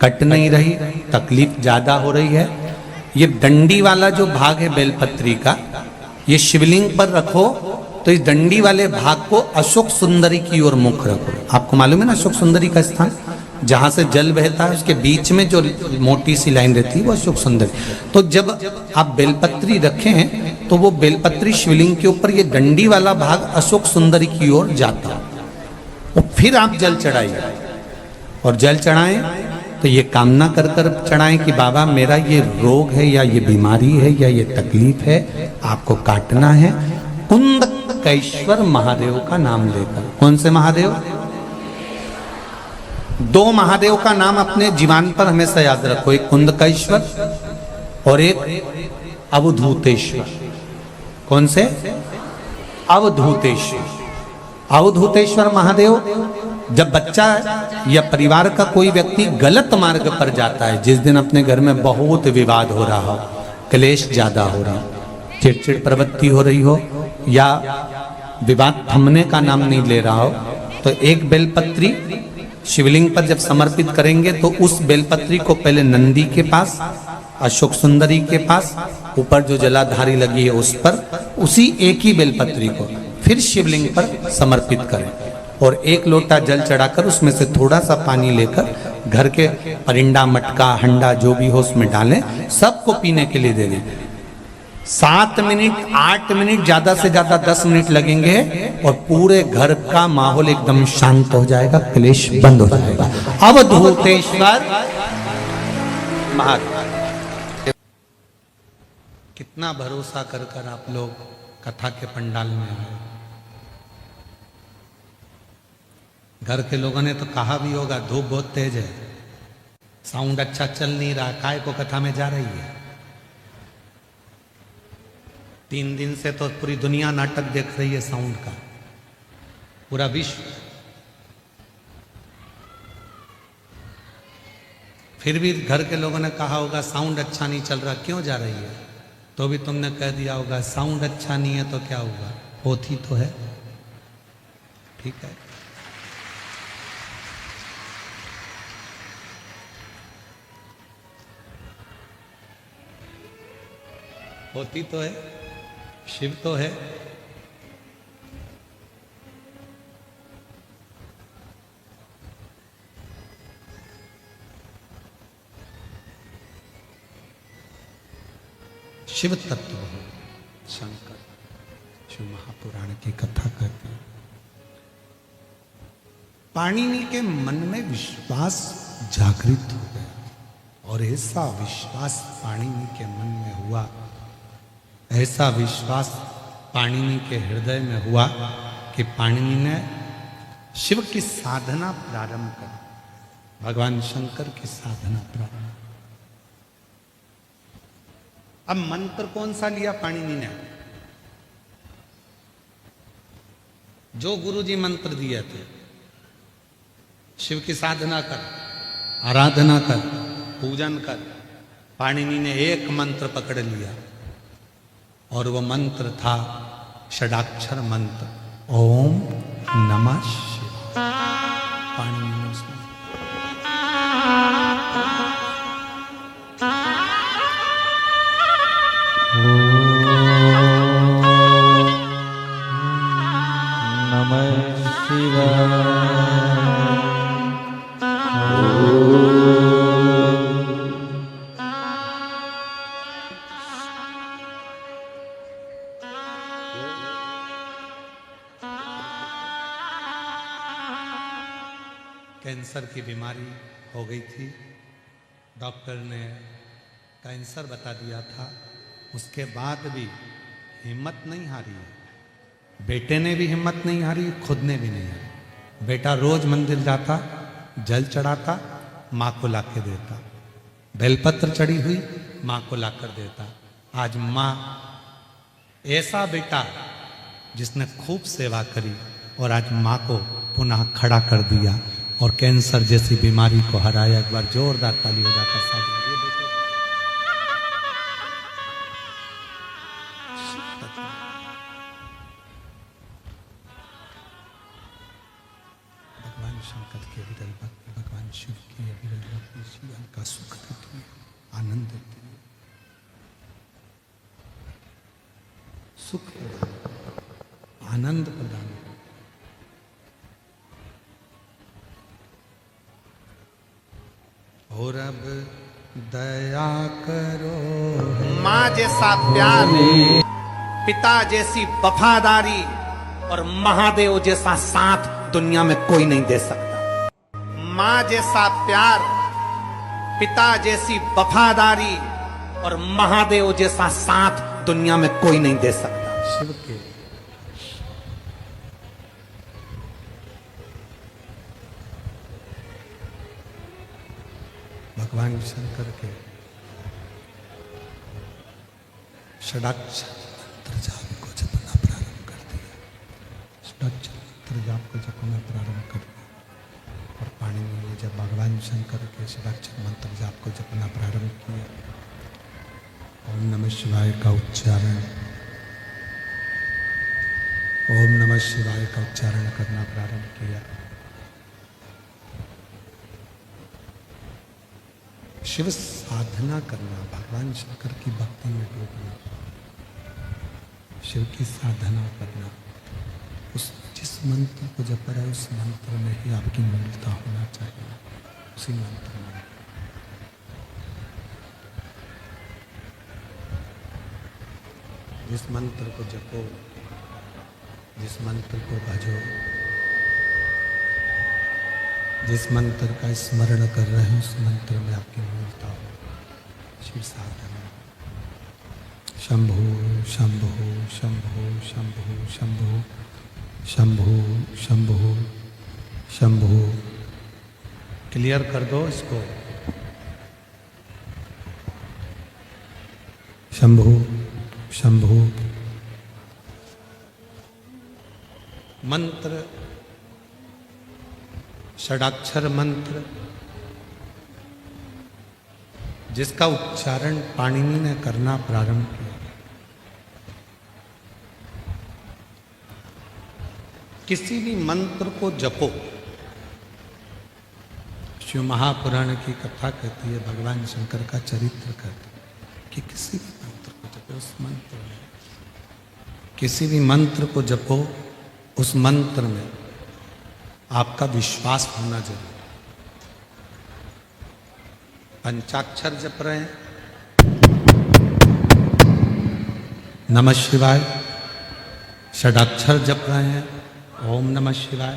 कट नहीं रही, तकलीफ ज्यादा हो रही है, ये डंडी वाला जो भाग है बेलपत्री का, ये शिवलिंग पर रखो तो इस डंडी वाले भाग को अशोक सुंदरी की ओर मुख रखो। आपको मालूम है ना अशोक सुंदरी का स्थान, जहां से जल बहता है उसके बीच में जो मोटी सी लाइन रहती है वो अशोक सुंदरी। तो जब आप बेलपत्री रखे हैं तो वो बेलपत्री शिवलिंग के ऊपर ये डंडी वाला भाग अशोक सुंदरी की ओर जाता है। और फिर आप जल चढ़ाइए और जल चढ़ाएं तो ये कामना कर कर चढ़ाएं कि बाबा मेरा ये रोग है या ये बीमारी है या ये तकलीफ है, आपको काटना है। कुंदकेश्वर महादेव का नाम लेकर। कौन से महादेव? 2 महादेव का नाम अपने जीवन पर हमेशा याद रखो, एक कुंदकेश्वर और एक अवधूतेश्वर। कौन से? अवधूतेश्वर। अवधूतेश्वर महादेव जब बच्चा या परिवार का कोई व्यक्ति गलत मार्ग पर जाता है, जिस दिन अपने घर में बहुत विवाद हो रहा हो, क्लेश ज्यादा हो रहा हो, चिड़चिड़ प्रवृत्ति हो रही हो या विवाद थमने का नाम नहीं ले रहा हो, तो एक बेलपत्री शिवलिंग पर जब समर्पित करेंगे तो उस बेलपत्री को पहले नंदी के पास, अशोक सुंदरी के पास, ऊपर जो जलाधारी लगी है उस पर, उसी एक ही बेलपत्री को फिर शिवलिंग पर समर्पित करें और 1 लोटा जल चढ़ाकर उसमें से थोड़ा सा पानी लेकर घर के परिंदा, मटका, हंडा जो भी हो उसमें डालें, सबको पीने के लिए दे दें। 7 मिनट, 8 मिनट, ज्यादा से ज्यादा 10 मिनट लगेंगे और पूरे घर का माहौल एकदम शांत हो जाएगा, क्लेश बंद हो जाएगा। अवधूतेश्वर महादेव। कितना भरोसा कर कर आप लोग कथा के पंडाल में आए। घर के लोगों ने तो कहा भी होगा धूप बहुत तेज है, साउंड अच्छा चल नहीं रहा, काय को कथा में जा रही है। 3 दिन से तो पूरी दुनिया नाटक देख रही है साउंड का, पूरा विश्व। फिर भी घर के लोगों ने कहा होगा साउंड अच्छा नहीं चल रहा, क्यों जा रही है? तो भी तुमने कह दिया होगा साउंड अच्छा नहीं है तो क्या हुआ, होती तो है। ठीक है, होती तो है, शिव तो है। शिव तत्व हो शंकर। महापुराण की कथा कहती है। पाणिनि के मन में विश्वास जागृत हो गया और ऐसा विश्वास पाणिनि के मन में हुआ, ऐसा विश्वास पाणिनि के हृदय में हुआ कि पाणिनि ने शिव की साधना प्रारंभ कर, भगवान शंकर की साधना प्रारंभ। अब मंत्र कौन सा लिया पाणिनि ने? जो गुरुजी मंत्र दिए थे, शिव की साधना कर, आराधना कर, पूजन कर। पाणिनि ने एक मंत्र पकड़ लिया और वो मंत्र था षडाक्षर मंत्र, ओम नमः शिवाय। पाणिनि ने उसमें नमः शिवाय। कैंसर की बीमारी हो गई थी, डॉक्टर ने कैंसर बता दिया था। उसके बाद भी हिम्मत नहीं हारी है। बेटे ने भी हिम्मत नहीं हारी, खुद ने भी नहीं हारी। बेटा रोज मंदिर जाता, जल चढ़ाता, माँ को लाके देता, बेलपत्र चढ़ी हुई माँ को लाकर देता। आज माँ, ऐसा बेटा जिसने खूब सेवा करी और आज माँ को पुनः खड़ा कर दिया और कैंसर जैसी बीमारी को हराया। एक बार जोरदार ताली बजाकर साथ भगवान शंकर के विरल भक्ति, भगवान शिव की विरल भक्ति जीवन का सुख देती है, आनंद देती है, सुख प्रदान, आनंद प्रदान। और अब दया करो, माँ जैसा प्यार, पिता जैसी वफादारी और महादेव जैसा साथ दुनिया में कोई नहीं दे सकता। माँ जैसा प्यार, पिता जैसी वफादारी और महादेव जैसा साथ दुनिया में कोई नहीं दे सकता। शिव के भगवान शंकर के षडाक्षर मंत्र जाप को जपना प्रारंभ कर दिया। षडाक्षर मंत्र जाप को जपना प्रारंभ कर दिया और पाणिनि ने जब भगवान शंकर के षडाक्षर मंत्र जाप को जपना प्रारंभ किया, ओम नमः शिवाय का उच्चारण, ओम नमः शिवाय का उच्चारण करना प्रारंभ किया। शिव साधना करना, भगवान शंकर की भक्ति में डूबना, शिव की साधना करना, उस जिस मंत्र को जप रहा है उस मंत्र में ही आपकी मूलता होना चाहिए, उसी मंत्र में। जिस मंत्र को जपो, जिस मंत्र को भजो, जिस मंत्र का स्मरण कर रहे हैं उस मंत्र में आपकी मूलता हो। शिव साधना। शंभो शंभो शंभो शंभो शंभो शंभो शंभो शंभो। क्लियर कर दो इसको। शंभो शंभो। मंत्र षडाक्षर मंत्र जिसका उच्चारण पाणिनि ने करना प्रारंभ किया। किसी भी मंत्र को जपो, शिव महापुराण की कथा कहती है, भगवान शंकर का चरित्र कहती है कि किसी भी मंत्र को जपो, उस मंत्र में किसी भी मंत्र को जपो, उस मंत्र में आपका विश्वास होना जरूरी। पंचाक्षर जप रहे हैं, नमः शिवाय, षडाक्षर जप रहे हैं, ओम नमः शिवाय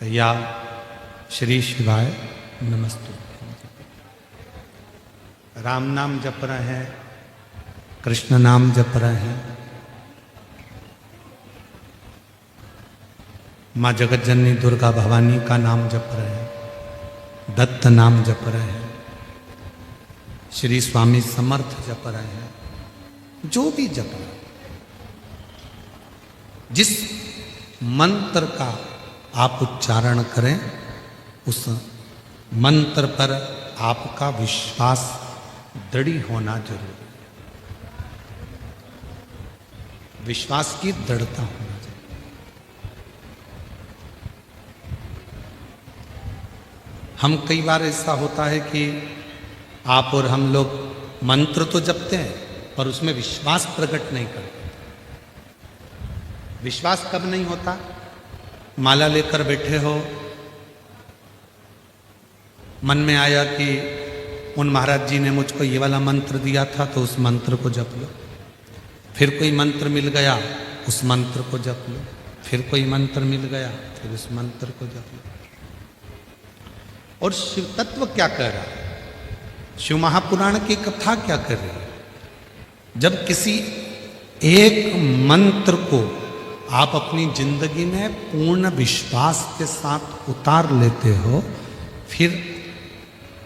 या श्री शिवाय नमस्तु, राम नाम जप रहे हैं, कृष्ण नाम जप रहे हैं, माँ जगत जननी दुर्गा भवानी का नाम जप रहे हैं, दत्त नाम जप रहे हैं, श्री स्वामी समर्थ जप रहे हैं, जो भी जप रहे हैं, जिस मंत्र का आप उच्चारण करें उस मंत्र पर आपका विश्वास दृढ़ होना जरूरी है। विश्वास की दृढ़ता होना चाहिए। हम कई बार ऐसा होता है कि आप और हम लोग मंत्र तो जपते हैं पर उसमें विश्वास प्रकट नहीं करते। विश्वास कब नहीं होता? माला लेकर बैठे हो, मन में आया कि उन महाराज जी ने मुझको ये वाला मंत्र दिया था तो उस मंत्र को जप लो। फिर कोई मंत्र मिल गया, उस मंत्र को जप लो। फिर कोई मंत्र मिल गया, फिर उस मंत्र को जप लो। और शिव तत्व क्या कह रहा है? शिव महापुराण की कथा क्या कर रही है? जब किसी एक मंत्र को आप अपनी जिंदगी में पूर्ण विश्वास के साथ उतार लेते हो, फिर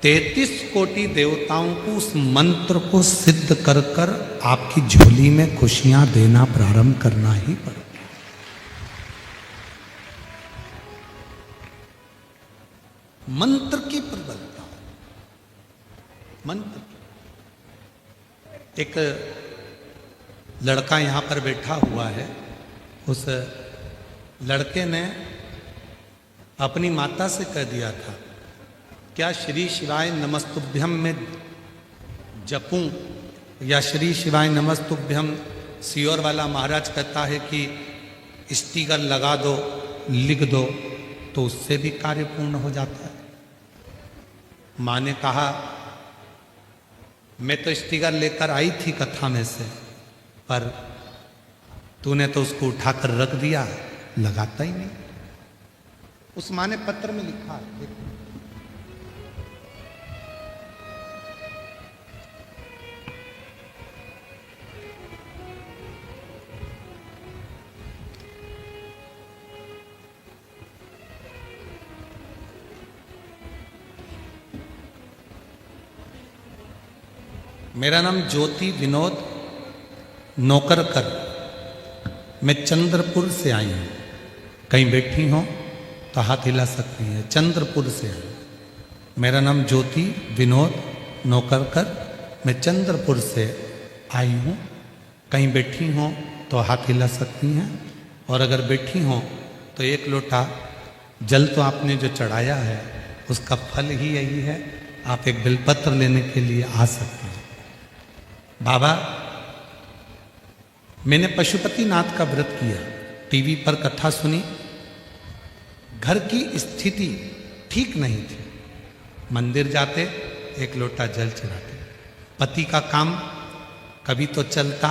33 कोटि देवताओं को उस मंत्र को सिद्ध कर कर आपकी झोली में खुशियां देना प्रारंभ करना ही पड़ेगा। मंत्र की प्रबलता, मंत्र। एक लड़का यहां पर बैठा हुआ है, उस लड़के ने अपनी माता से कह दिया था, क्या श्री शिवाय नमस्तुभ्यम में जपूं या श्री शिवाय नमस्तुभ्यम सियोर वाला महाराज कहता है कि स्टिकर लगा दो, लिख दो, तो उससे भी कार्य पूर्ण हो जाता है। माँ ने कहा, मैं तो स्टिकर लेकर आई थी कथा में से, पर तूने तो उसको उठाकर रख दिया, लगाता ही नहीं। उस माँ ने पत्र में लिखा, देखो, मेरा नाम ज्योति विनोद नौकरकर, मैं चंद्रपुर से आई हूँ। कहीं बैठी हो तो हाथ हिला सकती है। चंद्रपुर से आई। मेरा नाम ज्योति विनोद नौकरकर, मैं चंद्रपुर से आई हूँ। कहीं बैठी हो तो हाथ हिला सकती हैं। और अगर बैठी हो तो एक लोटा जल तो आपने जो चढ़ाया है उसका फल ही यही है, आप एक बिलपत्र लेने के लिए आ सकते हैं। बाबा, मैंने पशुपतिनाथ का व्रत किया, टीवी पर कथा सुनी, घर की स्थिति ठीक नहीं थी। मंदिर जाते, एक लोटा जल चढ़ाते। पति का काम कभी तो चलता,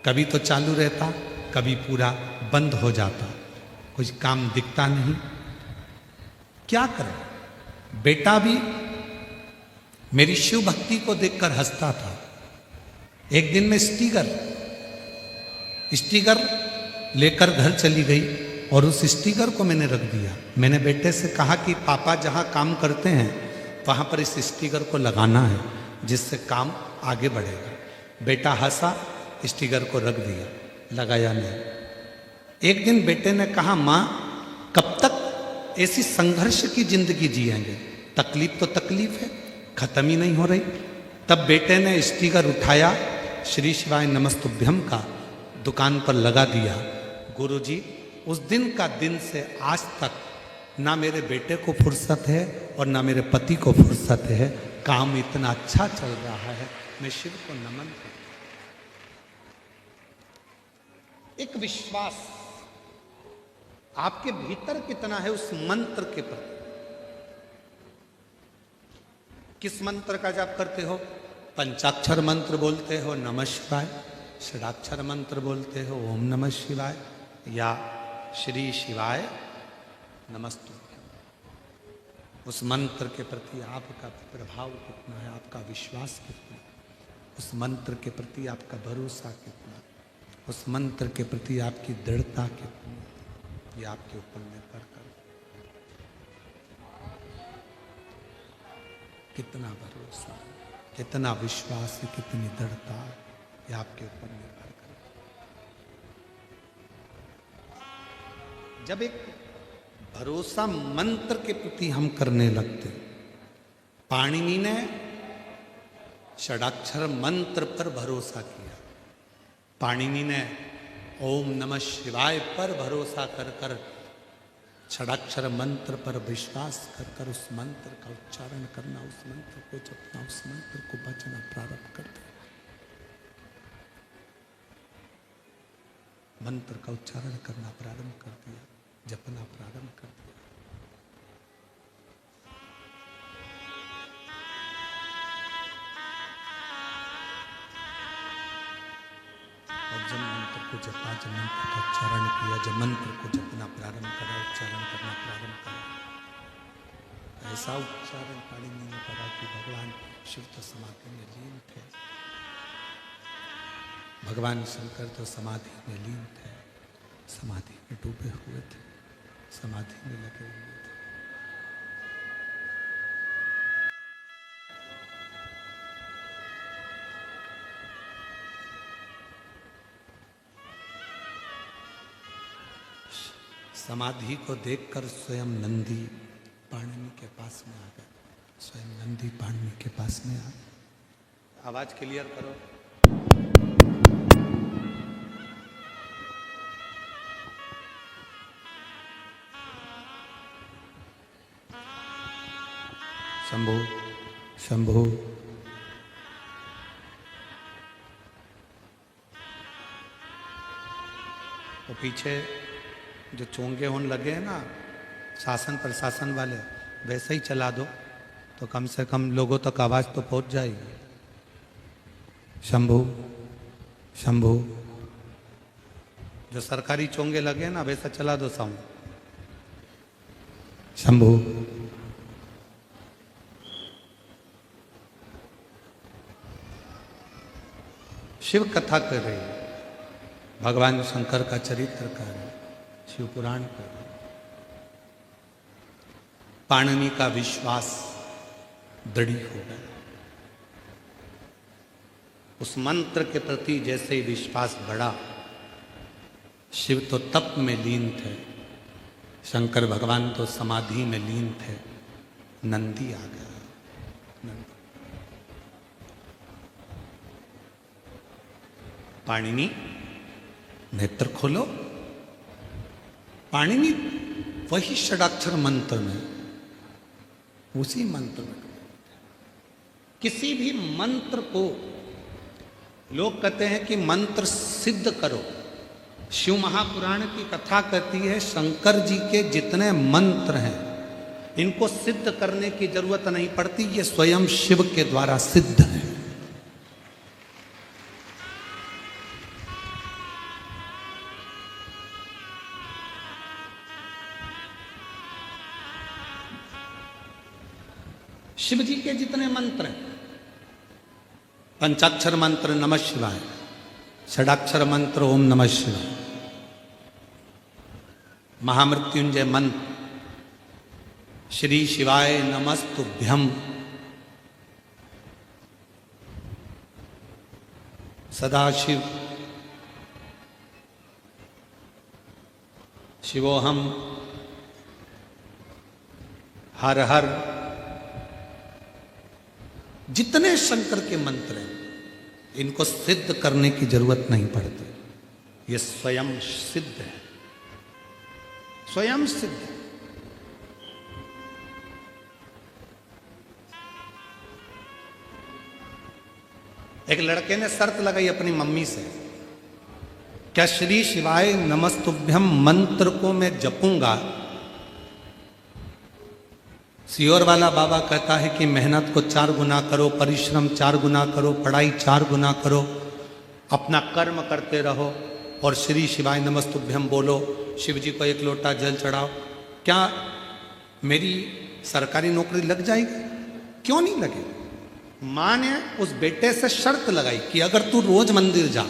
कभी तो चालू रहता, कभी पूरा बंद हो जाता, कुछ काम दिखता नहीं। क्या करें? बेटा भी मेरी शिव भक्ति को देखकर हंसता था। एक दिन मैं स्टिकर लेकर घर चली गई और उस स्टिकर को मैंने रख दिया। मैंने बेटे से कहा कि पापा जहाँ काम करते हैं वहाँ पर इस स्टिकर को लगाना है, जिससे काम आगे बढ़ेगा। बेटा हंसा, स्टिकर को रख दिया, लगाया नहीं। एक दिन बेटे ने कहा, माँ कब तक ऐसी संघर्ष की जिंदगी जिएंगे? तकलीफ तो तकलीफ है, खत्म ही नहीं हो रही। तब बेटे ने स्टिकर उठाया, श्री शिवाय नमस्तुभ्यम का दुकान पर लगा दिया। गुरुजी, उस दिन का दिन से आज तक ना मेरे बेटे को फुर्सत है और ना मेरे पति को फुर्सत है। काम इतना अच्छा चल रहा है, मैं शिव को नमन करता हूं। एक विश्वास आपके भीतर कितना है उस मंत्र के प्रति। किस मंत्र का जाप करते हो? पंचाक्षर मंत्र बोलते हो, नमः शिवाय, षडाक्षर मंत्र बोलते हो ओम नमः शिवाय या श्री शिवाय नमस्तुभ्यं, उस मंत्र के प्रति आपका प्रभाव कितना है, आपका विश्वास कितना, उस मंत्र के प्रति आपका भरोसा कितना, उस मंत्र के प्रति आपकी दृढ़ता कितनी, ये आपके ऊपर निर्भर कर, कितना भरोसा, कितना विश्वास, कितनी दृढ़ता, ये आपके ऊपर निर्भर कर। जब एक भरोसा मंत्र के प्रति हम करने लगते, पाणिनि ने षडाक्षर मंत्र पर भरोसा किया, पाणिनि ने ओम नमः शिवाय पर भरोसा कर कर, षडाक्षर मंत्र पर विश्वास कर कर उस मंत्र का उच्चारण करना, उस मंत्र को जपना, उस मंत्र को बचना प्रारंभ कर दिया, मंत्र का उच्चारण करना प्रारंभ कर दिया, जपना प्रारंभ कर दिया। और जब मंत्र को जपा, जब मंत्र का उच्चारण किया, जब मंत्र को जपना प्रारंभ करा, उच्चारण करना प्रारंभ करा, ऐसा उच्चारण पाणिनि ने करा कि भगवान शिव तो समाधि में लीन थे, भगवान शंकर तो समाधि में लीन थे, समाधि में डूबे हुए थे, समाधि में लगे हुए थे। समाधि को देखकर स्वयं नंदी पाणिनि के पास में आ गए, स्वयं नंदी पाणिनि के पास में आ गए। आवाज क्लियर करो। शंभो शंभो। तो पीछे जो चोंगे होने लगे हैं ना शासन प्रशासन वाले, वैसे ही चला दो तो कम से कम लोगों तक आवाज तो पहुंच जाएगी। शंभो शंभो। जो सरकारी चोंगे लगे ना वैसा चला दो साउंड। शंभो। शिव कथा कर रही है, भगवान शंकर का चरित्र कर रहे, शिव पुराण कर रहे। पाणिनि का विश्वास दृढ़ हो गया, उस मंत्र के प्रति जैसे ही विश्वास बढ़ा, शिव तो तप में लीन थे, शंकर भगवान तो समाधि में लीन थे, नंदी आ गया। नंदी। पाणिनि नेत्र खोलो। पाणिनि वही षडाक्षर मंत्र में, उसी मंत्र में, किसी भी मंत्र को लोग कहते हैं कि मंत्र सिद्ध करो। शिव महापुराण की कथा कहती है शंकर जी के जितने मंत्र हैं इनको सिद्ध करने की जरूरत नहीं पड़ती, ये स्वयं शिव के द्वारा सिद्ध है। शिव जी के जितने मंत्र हैं, पंचाक्षर मंत्र नमः शिवाय, षडाक्षर मंत्र ओम नमः शिवाय, महामृत्युंजय मंत्र श्री शिवाय नमस्तुभ्यम, सदाशिव शिवोहम, हर हर, जितने शंकर के मंत्र हैं इनको सिद्ध करने की जरूरत नहीं पड़ती, ये स्वयं सिद्ध है, स्वयं सिद्ध है। एक लड़के ने शर्त लगाई अपनी मम्मी से, क्या श्री शिवाय नमस्तुभ्यम मंत्र को मैं जपूंगा, सियोर वाला बाबा कहता है कि मेहनत को 4 गुना करो, परिश्रम 4 गुना करो, पढ़ाई 4 गुना करो, अपना कर्म करते रहो और श्री शिवाय नमस्तुभ्यम बोलो, शिव जी को एक लोटा जल चढ़ाओ। क्या मेरी सरकारी नौकरी लग जाएगी? क्यों नहीं लगेगी? माँ ने उस बेटे से शर्त लगाई कि अगर तू रोज मंदिर जा,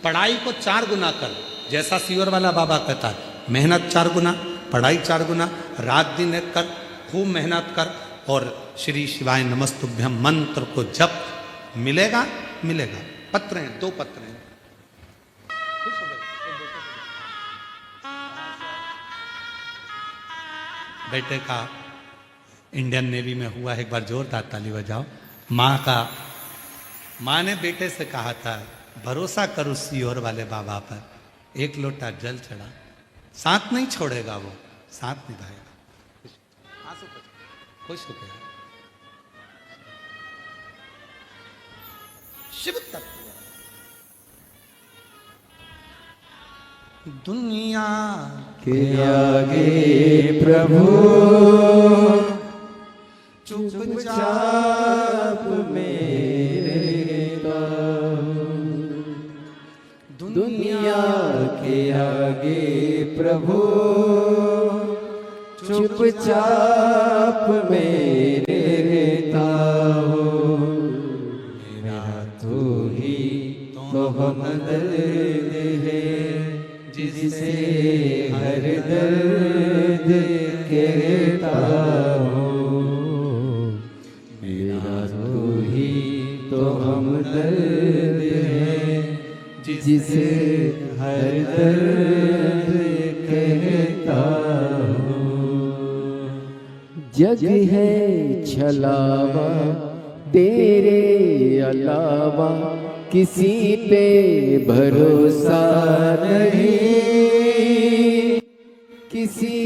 पढ़ाई को 4 गुना कर, जैसा सीवर वाला बाबा कहता है, मेहनत 4 गुना, पढ़ाई 4 गुना, रात दिन एक कर, खूब मेहनत कर और श्री शिवाय नमस्तुभ्यम मंत्र को जप, मिलेगा मिलेगा। पत्र हैं, 2 पत्र हैं। खुश हो गए? बेटे का इंडियन नेवी में हुआ, एक बार जोरदार ताली बजाओ। माँ ने बेटे से कहा था, भरोसा कर उस सीहोर वाले बाबा पर, एक लोटा जल चढ़ा, साथ नहीं छोड़ेगा, वो साथ निभाएगा। खुश हो गया। शिव तत्व दुनिया के आगे प्रभु चुपचाप मेरे दुनिया के आगे प्रभु चुपचाप मेरे रहता हो। मेरा तो ही तो हमदर्द है, जिसे हर दर्द कहता हो। मेरा तो ही तो हमदर्द है, जिसे हर दर्द कहता हो। जग है छलावा तेरे अलावा, किसी पे भरोसा नहीं, किसी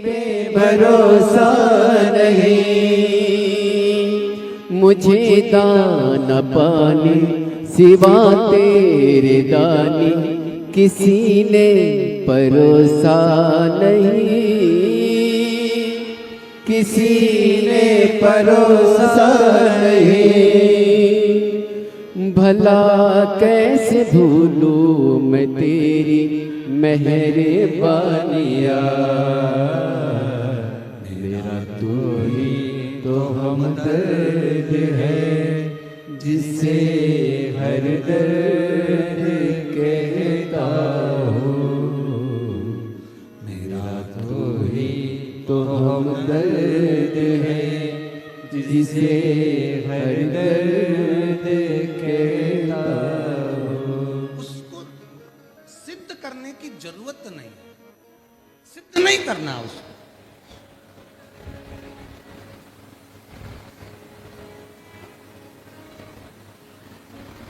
पे भरोसा नहीं। मुझे दाना पानी सिवा तेरे दानी, किसी ने परोसा नहीं, किसी ने परोसा नहीं। भला कैसे भूलूं मैं तेरी मेहरबानिया। मेरा तो ही तो हमदर्द है, जिसे हर दर्द कहता हो। मेरा तो ही तो हमदर्द है, जिसे हर दर्द कहता हो। उसको सिद्ध करने की जरूरत नहीं, सिद्ध नहीं करना उसको।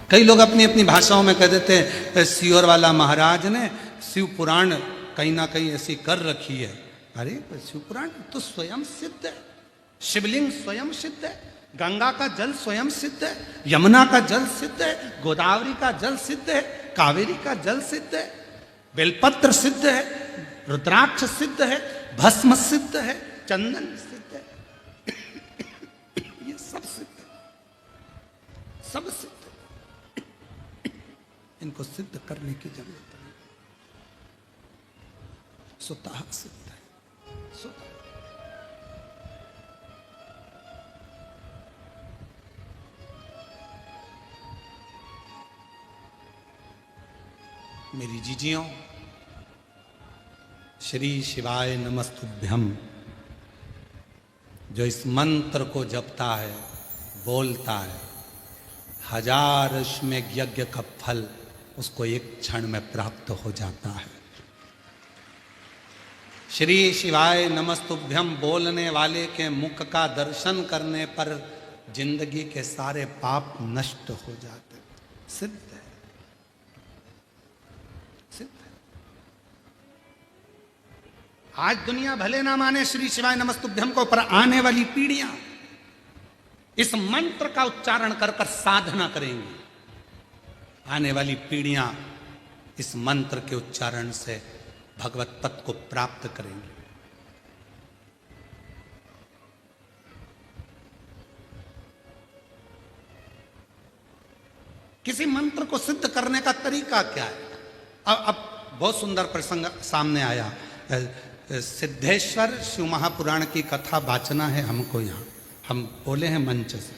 कई लोग अपनी अपनी भाषाओं में कह देते हैं, सीहोर वाला महाराज ने शिव पुराण कहीं ना कहीं ऐसी कर रखी है। अरे शिव पुराण तो स्वयं सिद्ध है, शिवलिंग स्वयं सिद्ध है, गंगा का जल स्वयं सिद्ध है, यमुना का जल सिद्ध है, गोदावरी का जल सिद्ध है, कावेरी का जल सिद्ध है, बेलपत्र सिद्ध है, रुद्राक्ष सिद्ध है, भस्म सिद्ध है, चंदन सिद्ध है। ये सब सिद्ध है, सब सिद्ध है। इनको सिद्ध करने की जरूरत नहीं, स्वतः सिद्ध है, स्वतः। मेरी जीजियों, श्री शिवाय नमस्तुभ्यम जो इस मंत्र को जपता है, बोलता है, 1000 अश्वमेध यज्ञ का फल उसको एक क्षण में प्राप्त हो जाता है। श्री शिवाय नमस्तुभ्यम बोलने वाले के मुख का दर्शन करने पर जिंदगी के सारे पाप नष्ट हो जाते। सिद्ध है, सिद्ध है। आज दुनिया भले ना माने श्री शिवाय नमस्तुभ्यम को, पर आने वाली पीढ़ियां इस मंत्र का उच्चारण कर कर साधना करेंगी। आने वाली पीढ़ियां इस मंत्र के उच्चारण से भगवत पद को प्राप्त करेंगे। किसी मंत्र को सिद्ध करने का तरीका क्या है? अब बहुत सुंदर प्रसंग सामने आया। सिद्धेश्वर शिव महापुराण की कथा वाचना है हमको यहाँ, हम बोले हैं मंच से।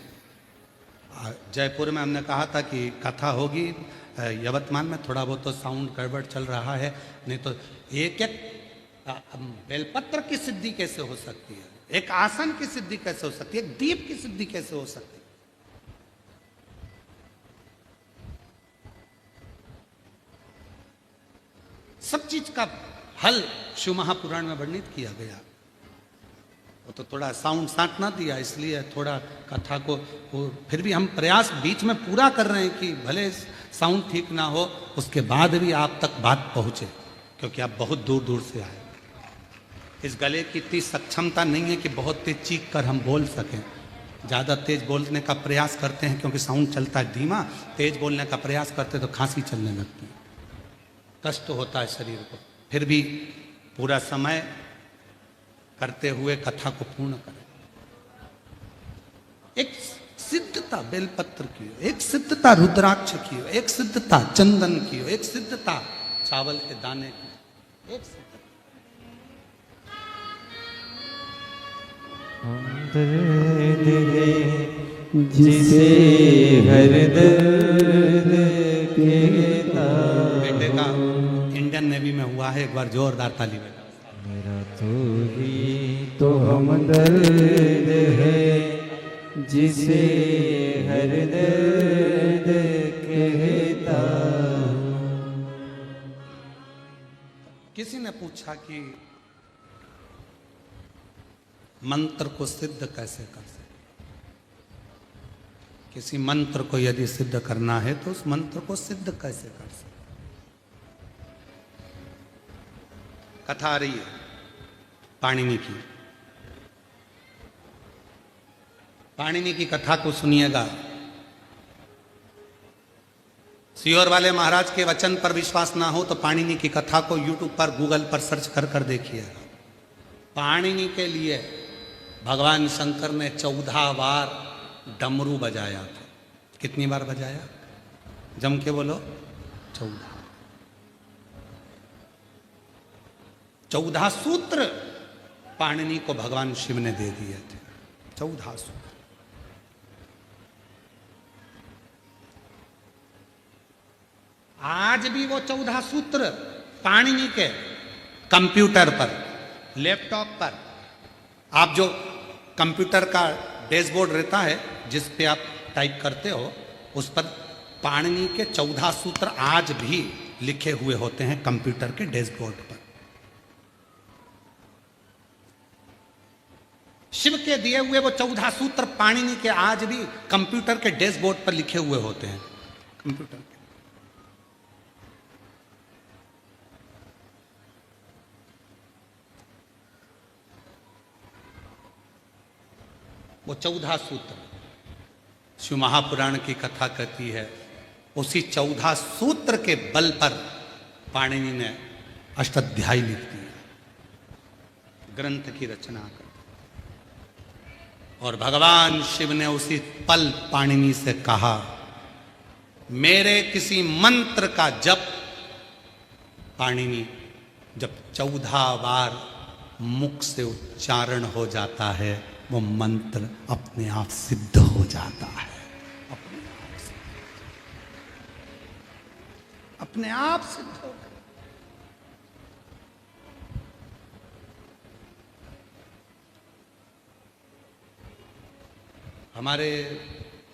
जयपुर में हमने कहा था कि कथा होगी, यवतमाल में थोड़ा बहुत तो साउंड गड़बड़ चल रहा है, नहीं तो एक एक बेलपत्र की सिद्धि कैसे हो सकती है, एक आसन की सिद्धि कैसे हो सकती है, एक दीप की सिद्धि कैसे हो सकती है। सब चीज का हल शिव महापुराण में वर्णित किया गया। वो तो थोड़ा साउंड साथ ना दिया, इसलिए थोड़ा कथा को फिर भी हम प्रयास बीच में पूरा कर रहे हैं कि भले साउंड ठीक ना हो, उसके बाद भी आप तक बात पहुंचे, क्योंकि आप बहुत दूर दूर से आए। इस गले की इतनी सक्षमता नहीं है कि बहुत तेज चीख कर हम बोल सकें। ज़्यादा तेज बोलने का प्रयास करते हैं क्योंकि साउंड चलता है धीमा, तेज बोलने का प्रयास करते तो खांसी चलने लगती है, कष्ट होता है शरीर को। फिर भी पूरा समय करते हुए कथा को पूर्ण करें। एक सिद्धता बेलपत्र की हो, एक सिद्धता रुद्राक्ष की हो, एक सिद्धता चंदन की हो, एक सिद्धता चावल के दाने की, एक सिद्धता। दर्द है जिसे हर दर्द कहता। बेटे का इंडियन नेवी में हुआ है, एक बार जोरदार ताली बजा। मेरा तो ही तो हमदर्द है जिसे हर दर्द कहता। किसी ने पूछा कि मंत्र को सिद्ध कैसे कर सकते? किसी मंत्र को यदि सिद्ध करना है तो उस मंत्र को सिद्ध कैसे कर सकते? कथा आ रही है पाणिनि की। पाणिनि की कथा को सुनिएगा। सियोर वाले महाराज के वचन पर विश्वास ना हो तो पाणिनि की कथा को यूट्यूब पर गूगल पर सर्च कर कर देखिएगा। पाणिनि के लिए भगवान शंकर ने 14 बार डमरू बजाया था। कितनी बार बजाया? जम के बोलो। 14 सूत्र पाणिनि को भगवान शिव ने दे दिए थे। 14 सूत्र। आज भी वो 14 सूत्र पाणिनि के कंप्यूटर पर, लैपटॉप पर, आप जो कंप्यूटर का डैशबोर्ड रहता है जिस पे आप टाइप करते हो, उस पर पाणिनि के 14 सूत्र आज भी लिखे हुए होते हैं कंप्यूटर के डैशबोर्ड पर। शिव के दिए हुए वो 14 सूत्र पाणिनि के आज भी कंप्यूटर के डैशबोर्ड पर लिखे हुए होते हैं। कंप्यूटर के वो 14 सूत्र शिव महापुराण की कथा कहती है। उसी 14 सूत्र के बल पर पाणिनि ने अष्टाध्यायी लिख दिया, ग्रंथ की रचना कर। और भगवान शिव ने उसी पल पाणिनि से कहा, मेरे किसी मंत्र का जप पाणिनि जब 14 बार मुख से उच्चारण हो जाता है, वो मंत्र अपने आप सिद्ध हो जाता है। अपने आप सिद्ध हो गया। हमारे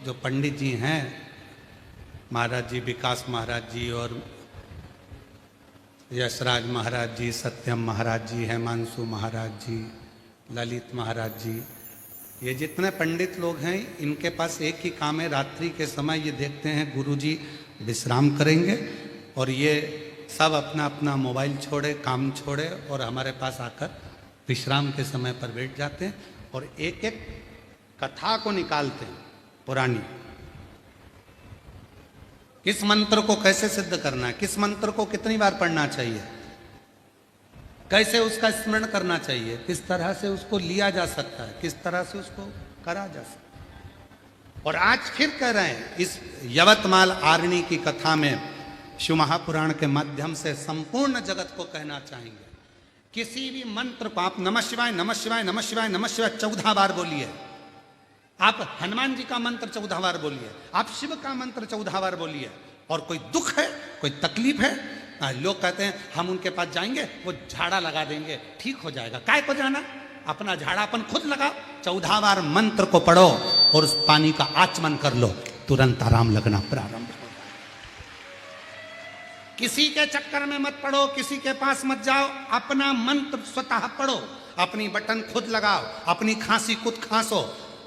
जो पंडित जी हैं, महाराज जी, विकास महाराज जी और यशराज महाराज जी, सत्यम महाराज जी, हेमांशु महाराज जी, ललित महाराज जी, ये जितने पंडित लोग हैं, इनके पास एक ही काम है। रात्रि के समय ये देखते हैं गुरुजी विश्राम करेंगे और ये सब अपना अपना मोबाइल छोड़े, काम छोड़े और हमारे पास आकर विश्राम के समय पर बैठ जाते हैं और एक एक कथा को निकालते हैं पुरानी। किस मंत्र को कैसे सिद्ध करना है, किस मंत्र को कितनी बार पढ़ना चाहिए, कैसे उसका स्मरण करना चाहिए, किस तरह से उसको लिया जा सकता है, किस तरह से उसको करा जा सकता है। और आज फिर कह रहे हैं इस यवतमाल आरणी की कथा में शिव महापुराण के माध्यम से संपूर्ण जगत को कहना चाहेंगे, किसी भी मंत्र को आप नमः शिवाय नमः शिवाय नमः शिवाय नमः शिवाय 14 बार बोलिए, आप हनुमान जी का मंत्र 14 बार बोलिए, आप शिव का मंत्र 14 बार बोलिए, और कोई दुख है, कोई तकलीफ है, लोग कहते हैं हम उनके पास जाएंगे वो झाड़ा लगा देंगे, ठीक हो जाएगा। काय को जाना, अपना झाड़ा अपन खुद लगाओ, 14 बार मंत्र को पढ़ो और उस पानी का आचमन कर लो, तुरंत आराम लगना प्रारंभ हो जाए। किसी के चक्कर में मत पड़ो, किसी के पास मत जाओ, अपना मंत्र स्वतः पढ़ो, अपनी बटन खुद लगाओ, अपनी खांसी खुद खांसो,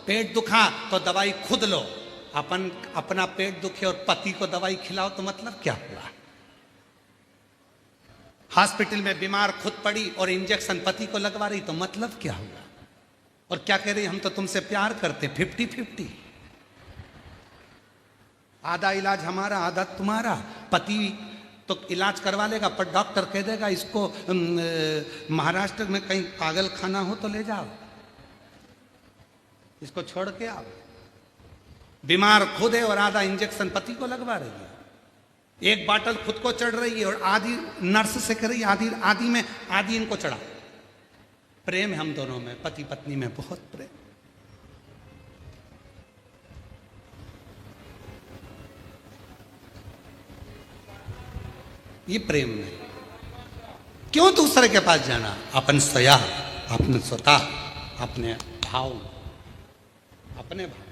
पेट दुखा तो दवाई खुद लो, अपना पेट दुखे और पति को दवाई खिलाओ तो मतलब क्या हुआ। हॉस्पिटल में बीमार खुद पड़ी और इंजेक्शन पति को लगवा रही तो मतलब क्या हुआ। और क्या कह रही, हम तो तुमसे प्यार करते, 50-50, आधा इलाज हमारा आधा तुम्हारा। पति तो इलाज करवा लेगा पर डॉक्टर कह देगा इसको महाराष्ट्र में कहीं पागल खाना हो तो ले जाओ, इसको छोड़ के आओ। बीमार खुद है और आधा इंजेक्शन पति को लगवा रही है, एक बाटल खुद को चढ़ रही है और आधी नर्स से कर रही है, आधी में आधी इनको चढ़ा। प्रेम है हम दोनों में, पति पत्नी में बहुत प्रेम। ये प्रेम नहीं, क्यों दूसरे के पास जाना, अपन स्वया, अपने स्वतः, अपने भाव, अपने भाव।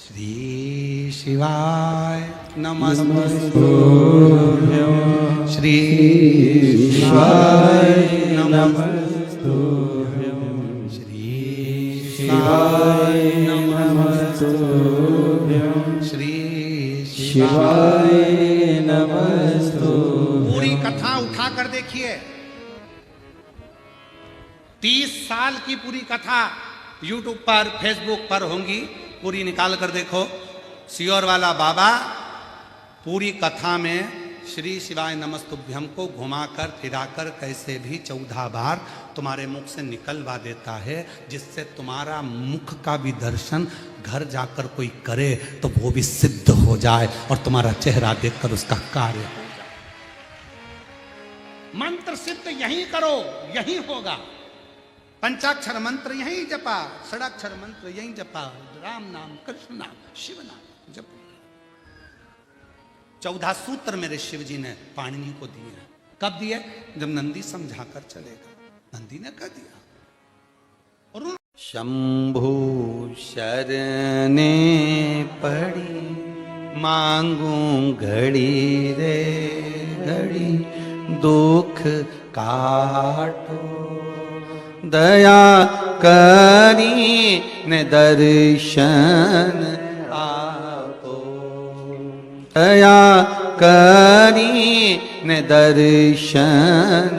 श्री शिवाय नमस्तुभ्यं, श्री शिवाय नमस्तुभ्यं, श्री शिवाय नमस्तुभ्यं, श्री शिवाय नमस्तुभ्यं। पूरी कथा उठा कर देखिए, 30 साल की पूरी कथा YouTube पर, Facebook पर होंगी, पूरी निकाल कर देखो। सियोर वाला बाबा पूरी कथा में श्री शिवाय नमस्तुभ्यम को घुमाकर फिराकर कैसे भी 14 बार तुम्हारे मुख से निकलवा देता है, जिससे तुम्हारा मुख का भी दर्शन घर जाकर कोई करे तो वो भी सिद्ध हो जाए और तुम्हारा चेहरा देखकर उसका कार्य हो जाए। मंत्र सिद्ध यही करो, यही होगा। पंचाक्षर मंत्र यही जपा, षडाक्षर मंत्र यही जपा, राम नाम, कृष्ण नाम, शिव नाम जप। 14 सूत्र मेरे शिव जी ने पाणिनि को दिए। कब दिए? जब नंदी समझाकर चलेगा, नंदी ने कह दिया। और शंभु शरणे पड़ी, मांगू घड़ी रे घड़ी, दुख काटो, दया करी ने दर्शन आपो, दया करी ने दर्शन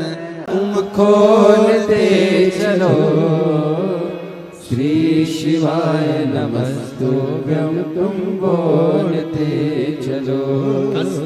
तुम खोलते चलो, श्री शिवाय नमस्तुभ्यं तुम बोलते चलो।